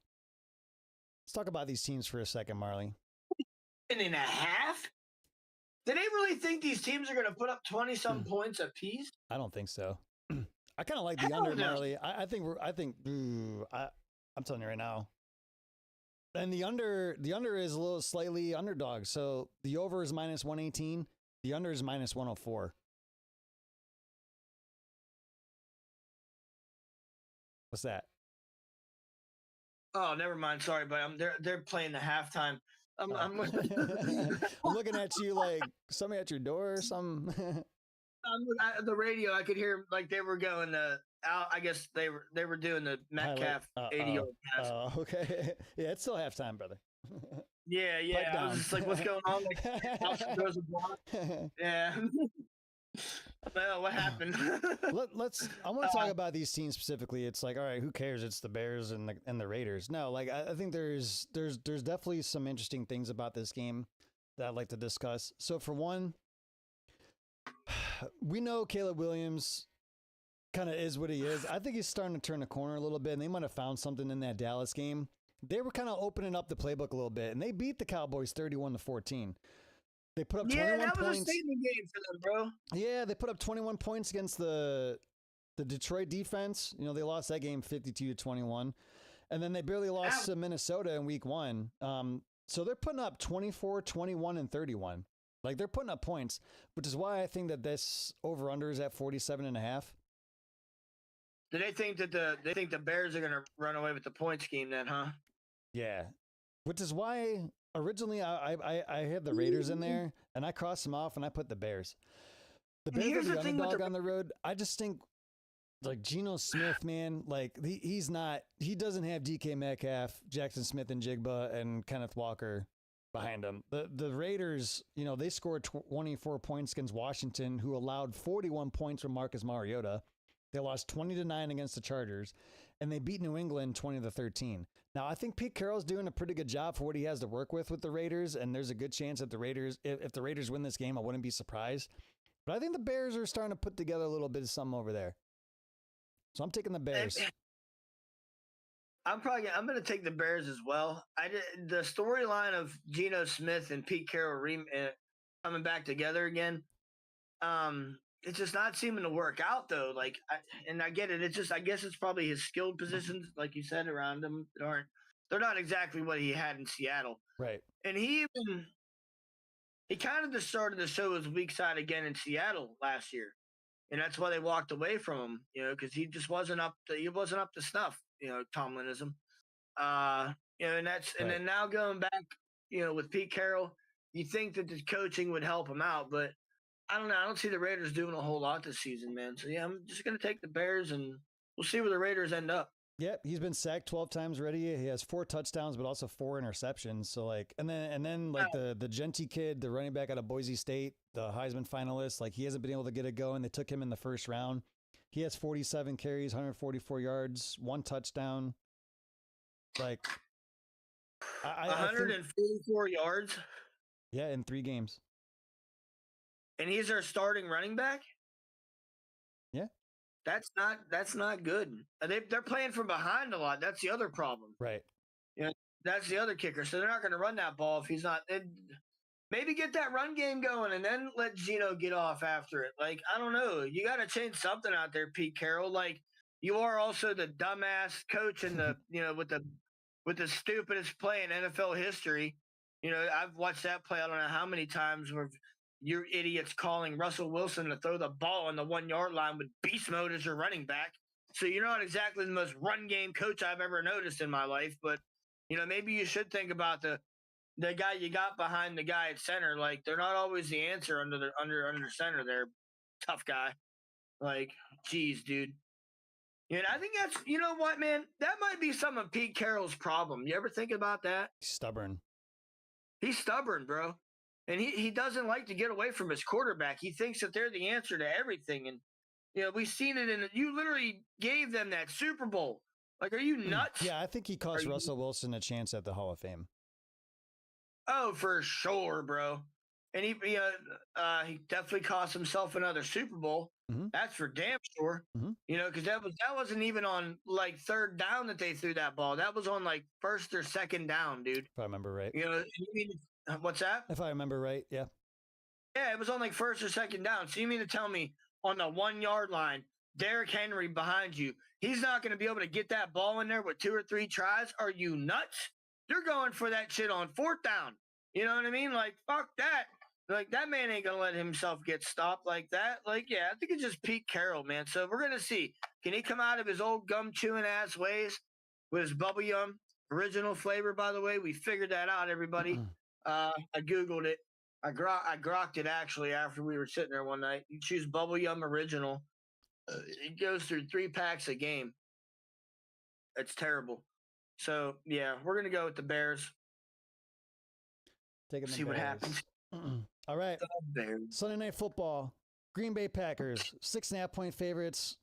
Let's talk about these teams for a second, Marley. 1.5? Do they really think these teams are going to put up 20-some points apiece? I don't think so. I kind of like the under, Marley. I'm telling you right now. And the under is a little slightly underdog. So the over is minus 118. The under is minus 104. What's that? Oh, never mind. Sorry, but they're playing the halftime. I'm looking at you like somebody at your door or something. The radio, I could hear like they were going out. I guess they were doing the Metcalf 80-yard pass. Oh, okay. Yeah, it's still halftime, brother. Yeah. I was just like, what's going on? Like, yeah. Well, what happened? I want to talk about these teams specifically. It's like, all right, who cares? It's the Bears and the Raiders. No, like I think there's definitely some interesting things about this game that I'd like to discuss. So for one, we know Caleb Williams kind of is what he is. I think he's starting to turn the corner a little bit, and they might have found something in that Dallas game. They were kind of opening up the playbook a little bit, and they beat the Cowboys 31-14. They put up 21 points. Yeah, that was a statement game for them, bro. Yeah, they put up 21 points against the Detroit defense. You know, they lost that game 52-21. And then they barely lost to Minnesota in week 1. So they're putting up 24, 21, and 31. Like they're putting up points, which is why I think that this over under is at 47.5. Do they think that the Bears are going to run away with the point scheme then, huh? Yeah, which is why originally I had the Raiders in there and I crossed them off and I put the Bears. The Bears are the underdog on the road. I just think like Geno Smith, man, like he doesn't have DK Metcalf, Jackson Smith and Jigba and Kenneth Walker behind him. The Raiders, they scored 24 points against Washington, who allowed 41 points from Marcus Mariota. They lost 20-9 against the Chargers, and they beat New England 20-13. Now, I think Pete Carroll's doing a pretty good job for what he has to work with the Raiders, and there's a good chance that the Raiders, if the Raiders win this game, I wouldn't be surprised. But I think the Bears are starting to put together a little bit of something over there. So I'm taking the Bears. I'm going to take the Bears as well. The storyline of Geno Smith and Pete Carroll coming back together again. It's just not seeming to work out though. Like, I get it. It's just, I guess it's probably his skilled positions, like you said, around him they're not exactly what he had in Seattle. Right. And he kind of just started to show his weak side again in Seattle last year. And that's why they walked away from him, because he just wasn't up to snuff, Tomlinism. And then now going back, with Pete Carroll, you think that the coaching would help him out, but I don't know. I don't see the Raiders doing a whole lot this season, man. So yeah, I'm just going to take the Bears and we'll see where the Raiders end up. Yep, he's been sacked 12 times already. He has 4 touchdowns, but also 4 interceptions. So like, and then like the Genty kid, the running back out of Boise State, the Heisman finalist, like he hasn't been able to get it going. They took him in the first round. He has 47 carries, 144 yards, 1 touchdown. Like, 144 yards. Yeah, in 3 games. And he's our starting running back. Yeah. That's not good. They're playing from behind a lot. That's the other problem. Right. That's the other kicker. So they're not going to run that ball if he's not. Maybe get that run game going and then let Geno get off after it. Like, I don't know. You got to change something out there, Pete Carroll. Like, you are also the dumbass coach in the with the stupidest play in NFL history. I've watched that play I don't know how many times where you're idiots calling Russell Wilson to throw the ball on the 1-yard line with beast mode as your running back. So you're not exactly the most run game coach I've ever noticed in my life, but maybe you should think about the guy you got behind the guy at center. Like, they're not always the answer under center there. Tough guy. Like, geez, dude. I think that's, you know what, man? That might be some of Pete Carroll's problem. You ever think about that? Stubborn. He's stubborn, bro. And he doesn't like to get away from his quarterback. He thinks that they're the answer to everything. And, we've seen it you literally gave them that Super Bowl. Like, are you nuts? Yeah, I think he cost Russell Wilson a chance at the Hall of Fame. Oh, for sure, bro. And he definitely cost himself another Super Bowl. Mm-hmm. That's for damn sure. Mm-hmm. Because that wasn't even on like 3rd down that they threw that ball. That was on like 1st or 2nd down, dude. If I remember right. What's that? If I remember right, yeah. Yeah, it was on like 1st or 2nd down. So you mean to tell me on the 1-yard line, Derrick Henry behind you, he's not going to be able to get that ball in there with 2 or 3 tries? Are you nuts? They're going for that shit on 4th down. You know what I mean? Like, fuck that. Like, that man ain't going to let himself get stopped like that. Like, yeah, I think it's just Pete Carroll, man. So we're going to see. Can he come out of his old gum-chewing ass ways with his bubble yum? Original flavor, by the way. We figured that out, everybody. I Googled it. I grokked it, actually, after we were sitting there one night. You choose bubble yum original. It goes through 3 packs a game. It's terrible. So, yeah, we're going to go with the Bears. See what happens. All right. Sunday Night Football. Green Bay Packers, 6.5-point favorites,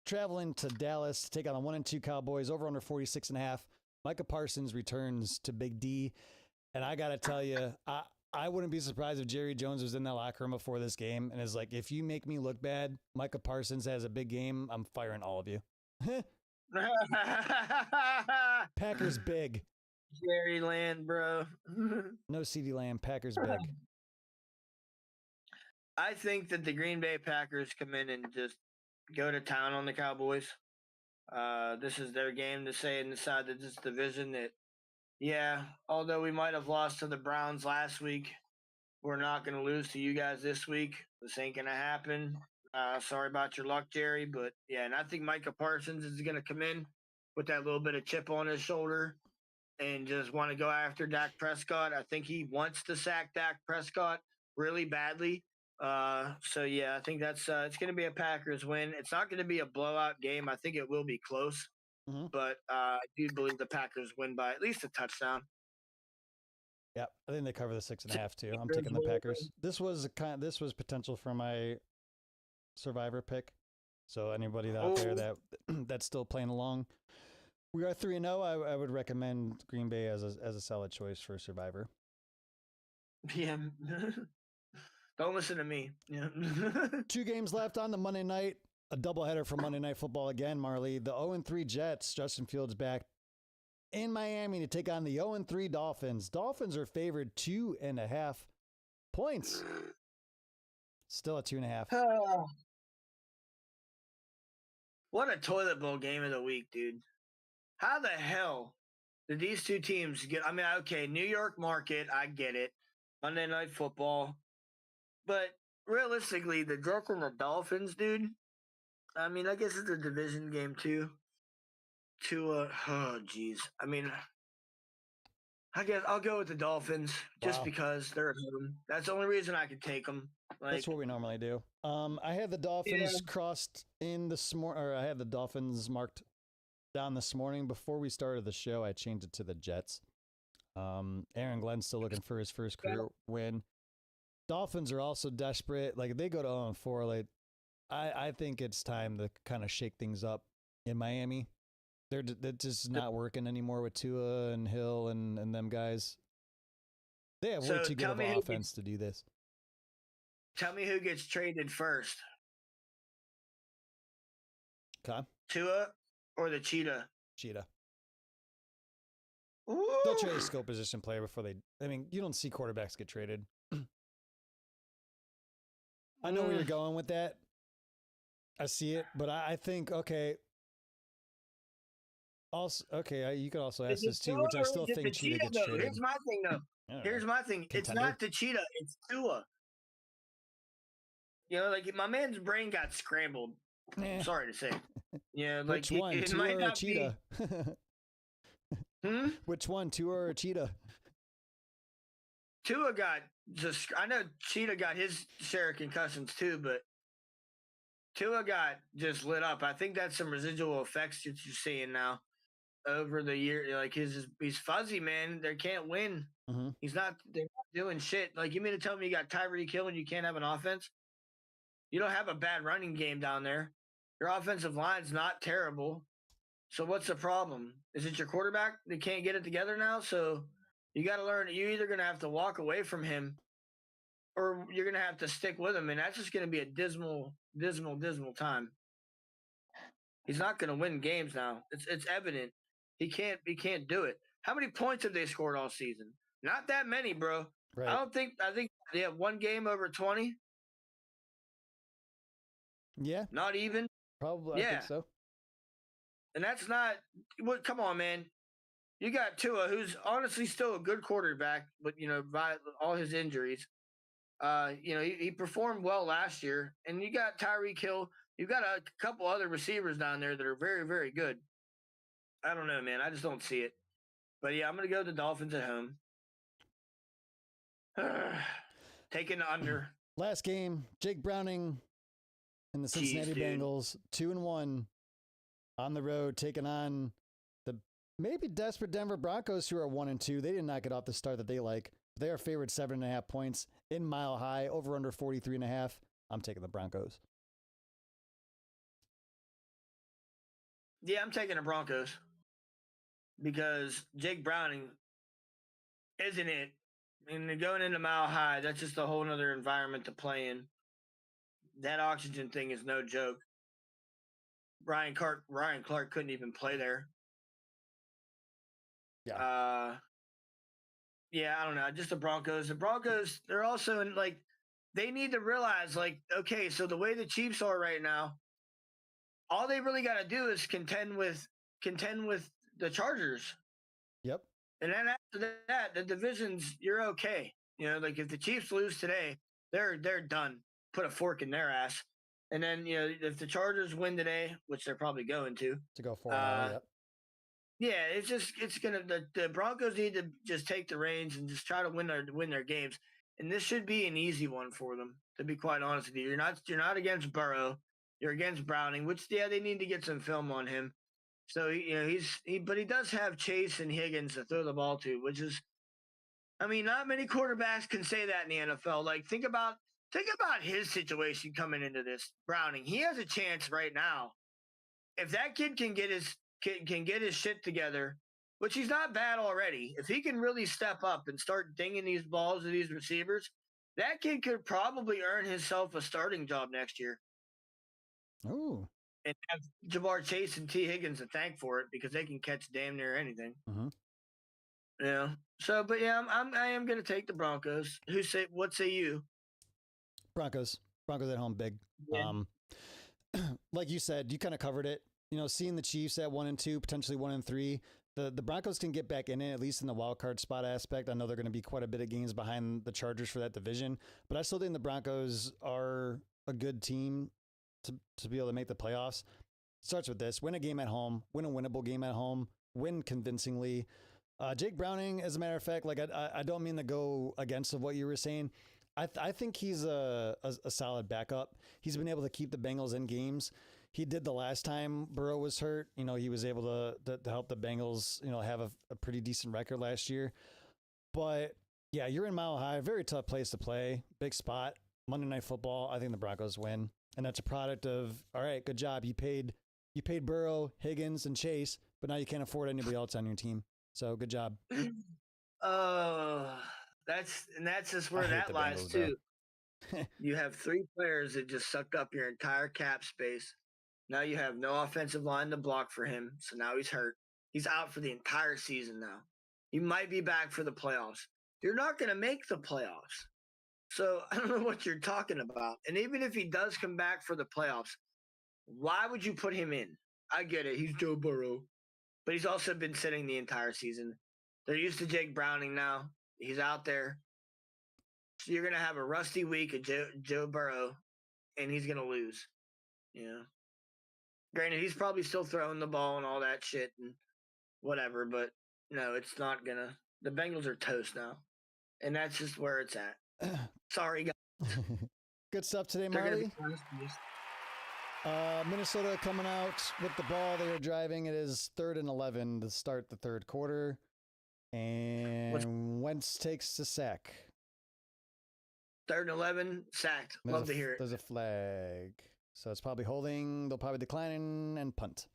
traveling to Dallas to take on the 1-2 Cowboys, over under 46.5. Micah Parsons returns to Big D. And I got to tell you, I wouldn't be surprised if Jerry Jones was in that locker room before this game and is like, if you make me look bad, Micah Parsons has a big game, I'm firing all of you. Packers big. Jerry Land, bro. No CeeDee Lamb. Packers big. I think that the Green Bay Packers come in and just go to town on the Cowboys. This is their game to say inside this division that, yeah, although we might have lost to the Browns last week, We're not going to lose to you guys this week. This ain't going to happen. Sorry about your luck, Jerry. But yeah, and I think Micah Parsons is going to come in with that little bit of chip on his shoulder and just want to go after Dak Prescott. I think he wants to sack Dak Prescott really badly. So yeah, I think that's it's going to be a Packers win. It's not going to be a blowout game. I think it will be close, but I do believe the Packers win by at least a touchdown. Yeah, I think they cover the 6.5 too. I'm taking the Packers. This was potential for my Survivor pick. So anybody out there that that's still playing along, we are 3-0. I would recommend Green Bay as a solid choice for Survivor. Yeah. Don't listen to me. Yeah. 2 games left on the Monday night. A doubleheader for Monday Night Football again, Marley. The 0-3 Jets, Justin Fields back in Miami to take on the 0-3 Dolphins. Dolphins are favored 2.5 points. Still at 2.5. What a toilet bowl game of the week, dude. How the hell did these two teams get? I mean, okay, New York market, I get it. Monday Night Football. But realistically, the Jets and the Dolphins, dude, I mean, I guess it's a division game too. Oh, geez. I mean, I guess I'll go with the Dolphins just because they're at home. That's the only reason I could take them. That's what we normally do. I had the Dolphins crossed in this morning, or I had the Dolphins marked down this morning. Before we started the show, I changed it to the Jets. Aaron Glenn's still looking for his first career win. Dolphins are also desperate. Like, if they go to 0-4, like, I think it's time to kind of shake things up in Miami. They're just not working anymore with Tua and Hill and them guys. They have way too good of an offense to do this. Tell me who gets traded first. Okay. Tua or the Cheetah? Cheetah. Ooh. They'll trade a skill position player before they. I mean, you don't see quarterbacks get traded. I know where you're going with that. I see it, but I think Also, you could also ask this too, which I still think Cheetah gets traded. Here's my thing, though. Here's my thing. Contender? It's not the Cheetah. It's Tua. You know, like, my man's brain got scrambled. I'm sorry to say. Yeah, like, which one, Tua or Cheetah? Which one, Tua or Cheetah? Tua got just. I know Cheetah got his share of concussions too, but Tua got just lit up. I think that's some residual effects that you're seeing now over the year. Like, he's fuzzy, man. They can't win. Mm-hmm. They're not doing shit. Like, you mean to tell me you got Tyreek Hill and you can't have an offense? You don't have a bad running game down there. Your offensive line's not terrible. So what's the problem? Is it your quarterback that can't get it together now? So you got to learn. You're either going to have to walk away from him or you're going to have to stick with him. And that's just going to be a dismal time. He's not going to win games now. It's evident. He can't do it. How many points have they scored all season? Not that many, bro. Right. I think they have one game over 20. Yeah. Not even. Probably. I think so. And that's not what. Come on, man. You got Tua, who's honestly still a good quarterback, but by all his injuries, he performed well last year. And you got Tyreek Hill. You've got a couple other receivers down there that are very, very good. I don't know, man. I just don't see it. But yeah, I'm gonna go the Dolphins at home. Taking the under. Last game, Jake Browning and the Cincinnati Bengals, 2-1 on the road, taking on the maybe desperate Denver Broncos, who are 1-2. They did not get off the start that they like. They are favored 7.5 points in Mile High, over under 43.5. I'm taking the Broncos. Yeah, I'm taking the Broncos because Jake Browning isn't it. And going into Mile High, that's just a whole other environment to play in. That oxygen thing is no joke. Ryan Clark couldn't even play there. Yeah. Yeah, I don't know. Just the Broncos. The Broncos, they're also in, like, they need to realize, like, okay, so the way the Chiefs are right now, all they really got to do is contend with the Chargers. Yep. And then after that, the divisions, you're okay. Like if the Chiefs lose today, they're done. Put a fork in their ass. And then if the Chargers win today, which they're probably going to go 4-0. Yep. Yeah, it's gonna the Broncos need to just take the reins and just try to win their games. And this should be an easy one for them, to be quite honest with you. You're not against Burrow, you're against Browning, which they need to get some film on him. So but he does have Chase and Higgins to throw the ball to, which is, I mean, not many quarterbacks can say that in the NFL. Like think about his situation coming into this. Browning, he has a chance right now. If that kid can get his shit together, which he's not bad already. If he can really step up and start dinging these balls to these receivers, that kid could probably earn himself a starting job next year. Ooh. And have Ja'Marr Chase and T. Higgins to thank for it, because they can catch damn near anything. Mm-hmm. Yeah. So, but yeah, I am going to take the Broncos. What say you? Broncos at home, big. Yeah. Like you said, you kind of covered it. Seeing the Chiefs at 1-2, potentially 1-3, the Broncos can get back in it, at least in the wild card spot aspect. I know they're going to be quite a bit of games behind the Chargers for that division, but I still think the Broncos are a good team to be able to make the playoffs. It starts with this: win a game at home, win a winnable game at home, win convincingly. Jake Browning, as a matter of fact, like I don't mean to go against of what you were saying. I think he's a solid backup. He's been able to keep the Bengals in games. He did the last time Burrow was hurt. He was able to help the Bengals, have a pretty decent record last year. But yeah, you're in Mile High, very tough place to play, big spot. Monday Night Football. I think the Broncos win, and that's a product of, all right, good job. You paid Burrow, Higgins, and Chase, but now you can't afford anybody else on your team. So good job. That's just where that lies Bengals, too. You have 3 players that just sucked up your entire cap space. Now you have no offensive line to block for him, so now he's hurt. He's out for the entire season now. He might be back for the playoffs. You're not going to make the playoffs. So I don't know what you're talking about. And even if he does come back for the playoffs, why would you put him in? I get it. He's Joe Burrow. But he's also been sitting the entire season. They're used to Jake Browning now. He's out there. So you're going to have a rusty week of Joe Burrow, and he's going to lose. Yeah. Granted, he's probably still throwing the ball and all that shit and whatever, but no, it's not going to. The Bengals are toast now. And that's just where it's at. Sorry, guys. Good stuff today, Marley. Minnesota coming out with the ball. They are driving. It is 3rd and 11 to start the third quarter. And Wentz takes the sack. 3rd and 11, sacked. Love to hear it. There's a flag. So it's probably holding. They'll probably decline and punt.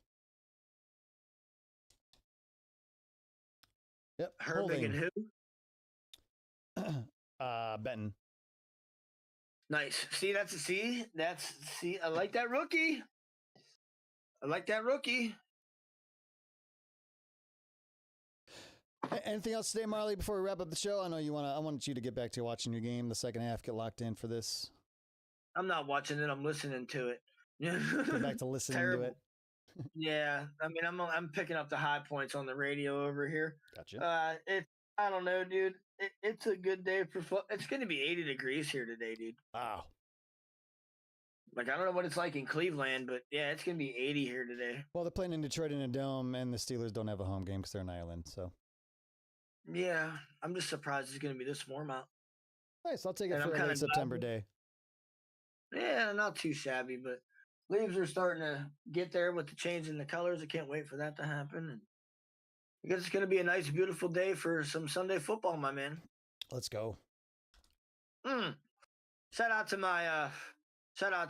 Yep. Herbig and who? Benton. Nice. See, I like that rookie. Anything else today, Marley, before we wrap up the show? I know I wanted you to get back to watching your game, the second half, get locked in for this. I'm not watching it. I'm listening to it. Get back to listening to it. Yeah. I mean, I'm picking up the high points on the radio over here. Gotcha. I don't know, dude. It's a good day for football. It's going to be 80 degrees here today, dude. Wow. Like, I don't know what it's like in Cleveland, but yeah, it's going to be 80 here today. Well, they're playing in Detroit in a dome, and the Steelers don't have a home game because they're an island, so. Yeah, I'm just surprised it's going to be this warm out. Nice. I'll take it for a late September day. Yeah, not too shabby, but leaves are starting to get there with the change in the colors. I can't wait for that to happen. And I guess it's going to be a nice, beautiful day for some Sunday football, my man. Let's go. Shout out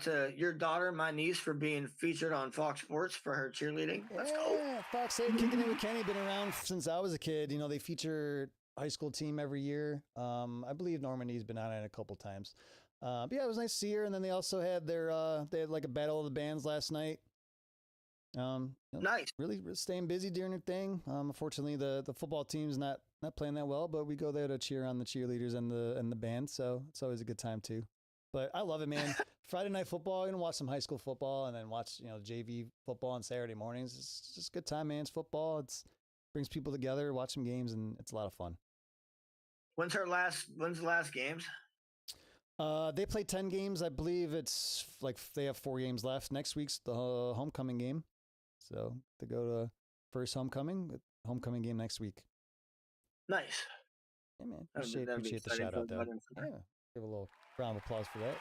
to your daughter, my niece, for being featured on Fox Sports for her cheerleading. Let's go. Fox 8, Kicking It with Kenny, been around since I was a kid. They feature high school team every year. I believe Normandy's been on it a couple times. But yeah, it was nice to see her. And then they also had they had like a battle of the bands last night. Nice. Really staying busy doing her thing. Unfortunately, the football team's not playing that well, but we go there to cheer on the cheerleaders and the band. So it's always a good time too. But I love it, man. Friday night football, watch some high school football and then watch, JV football on Saturday mornings. It's just a good time, man. It's football. Brings people together, watch some games, and it's a lot of fun. When's the last games? They play 10 games. I believe it's like they have 4 games left. Next week's the homecoming game. So they go to first homecoming game next week. Nice. Yeah, man. Appreciate the shout out, though. Yeah. Give a little round of applause for that.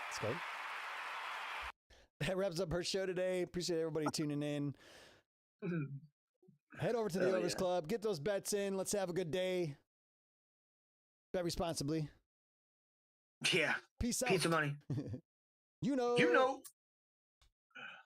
Let's go. That wraps up our show today. Appreciate everybody tuning in. Head over to the Overs Club. Get those bets in. Let's have a good day. Bet responsibly. Yeah. Peace out. Pizza money. You know. You know.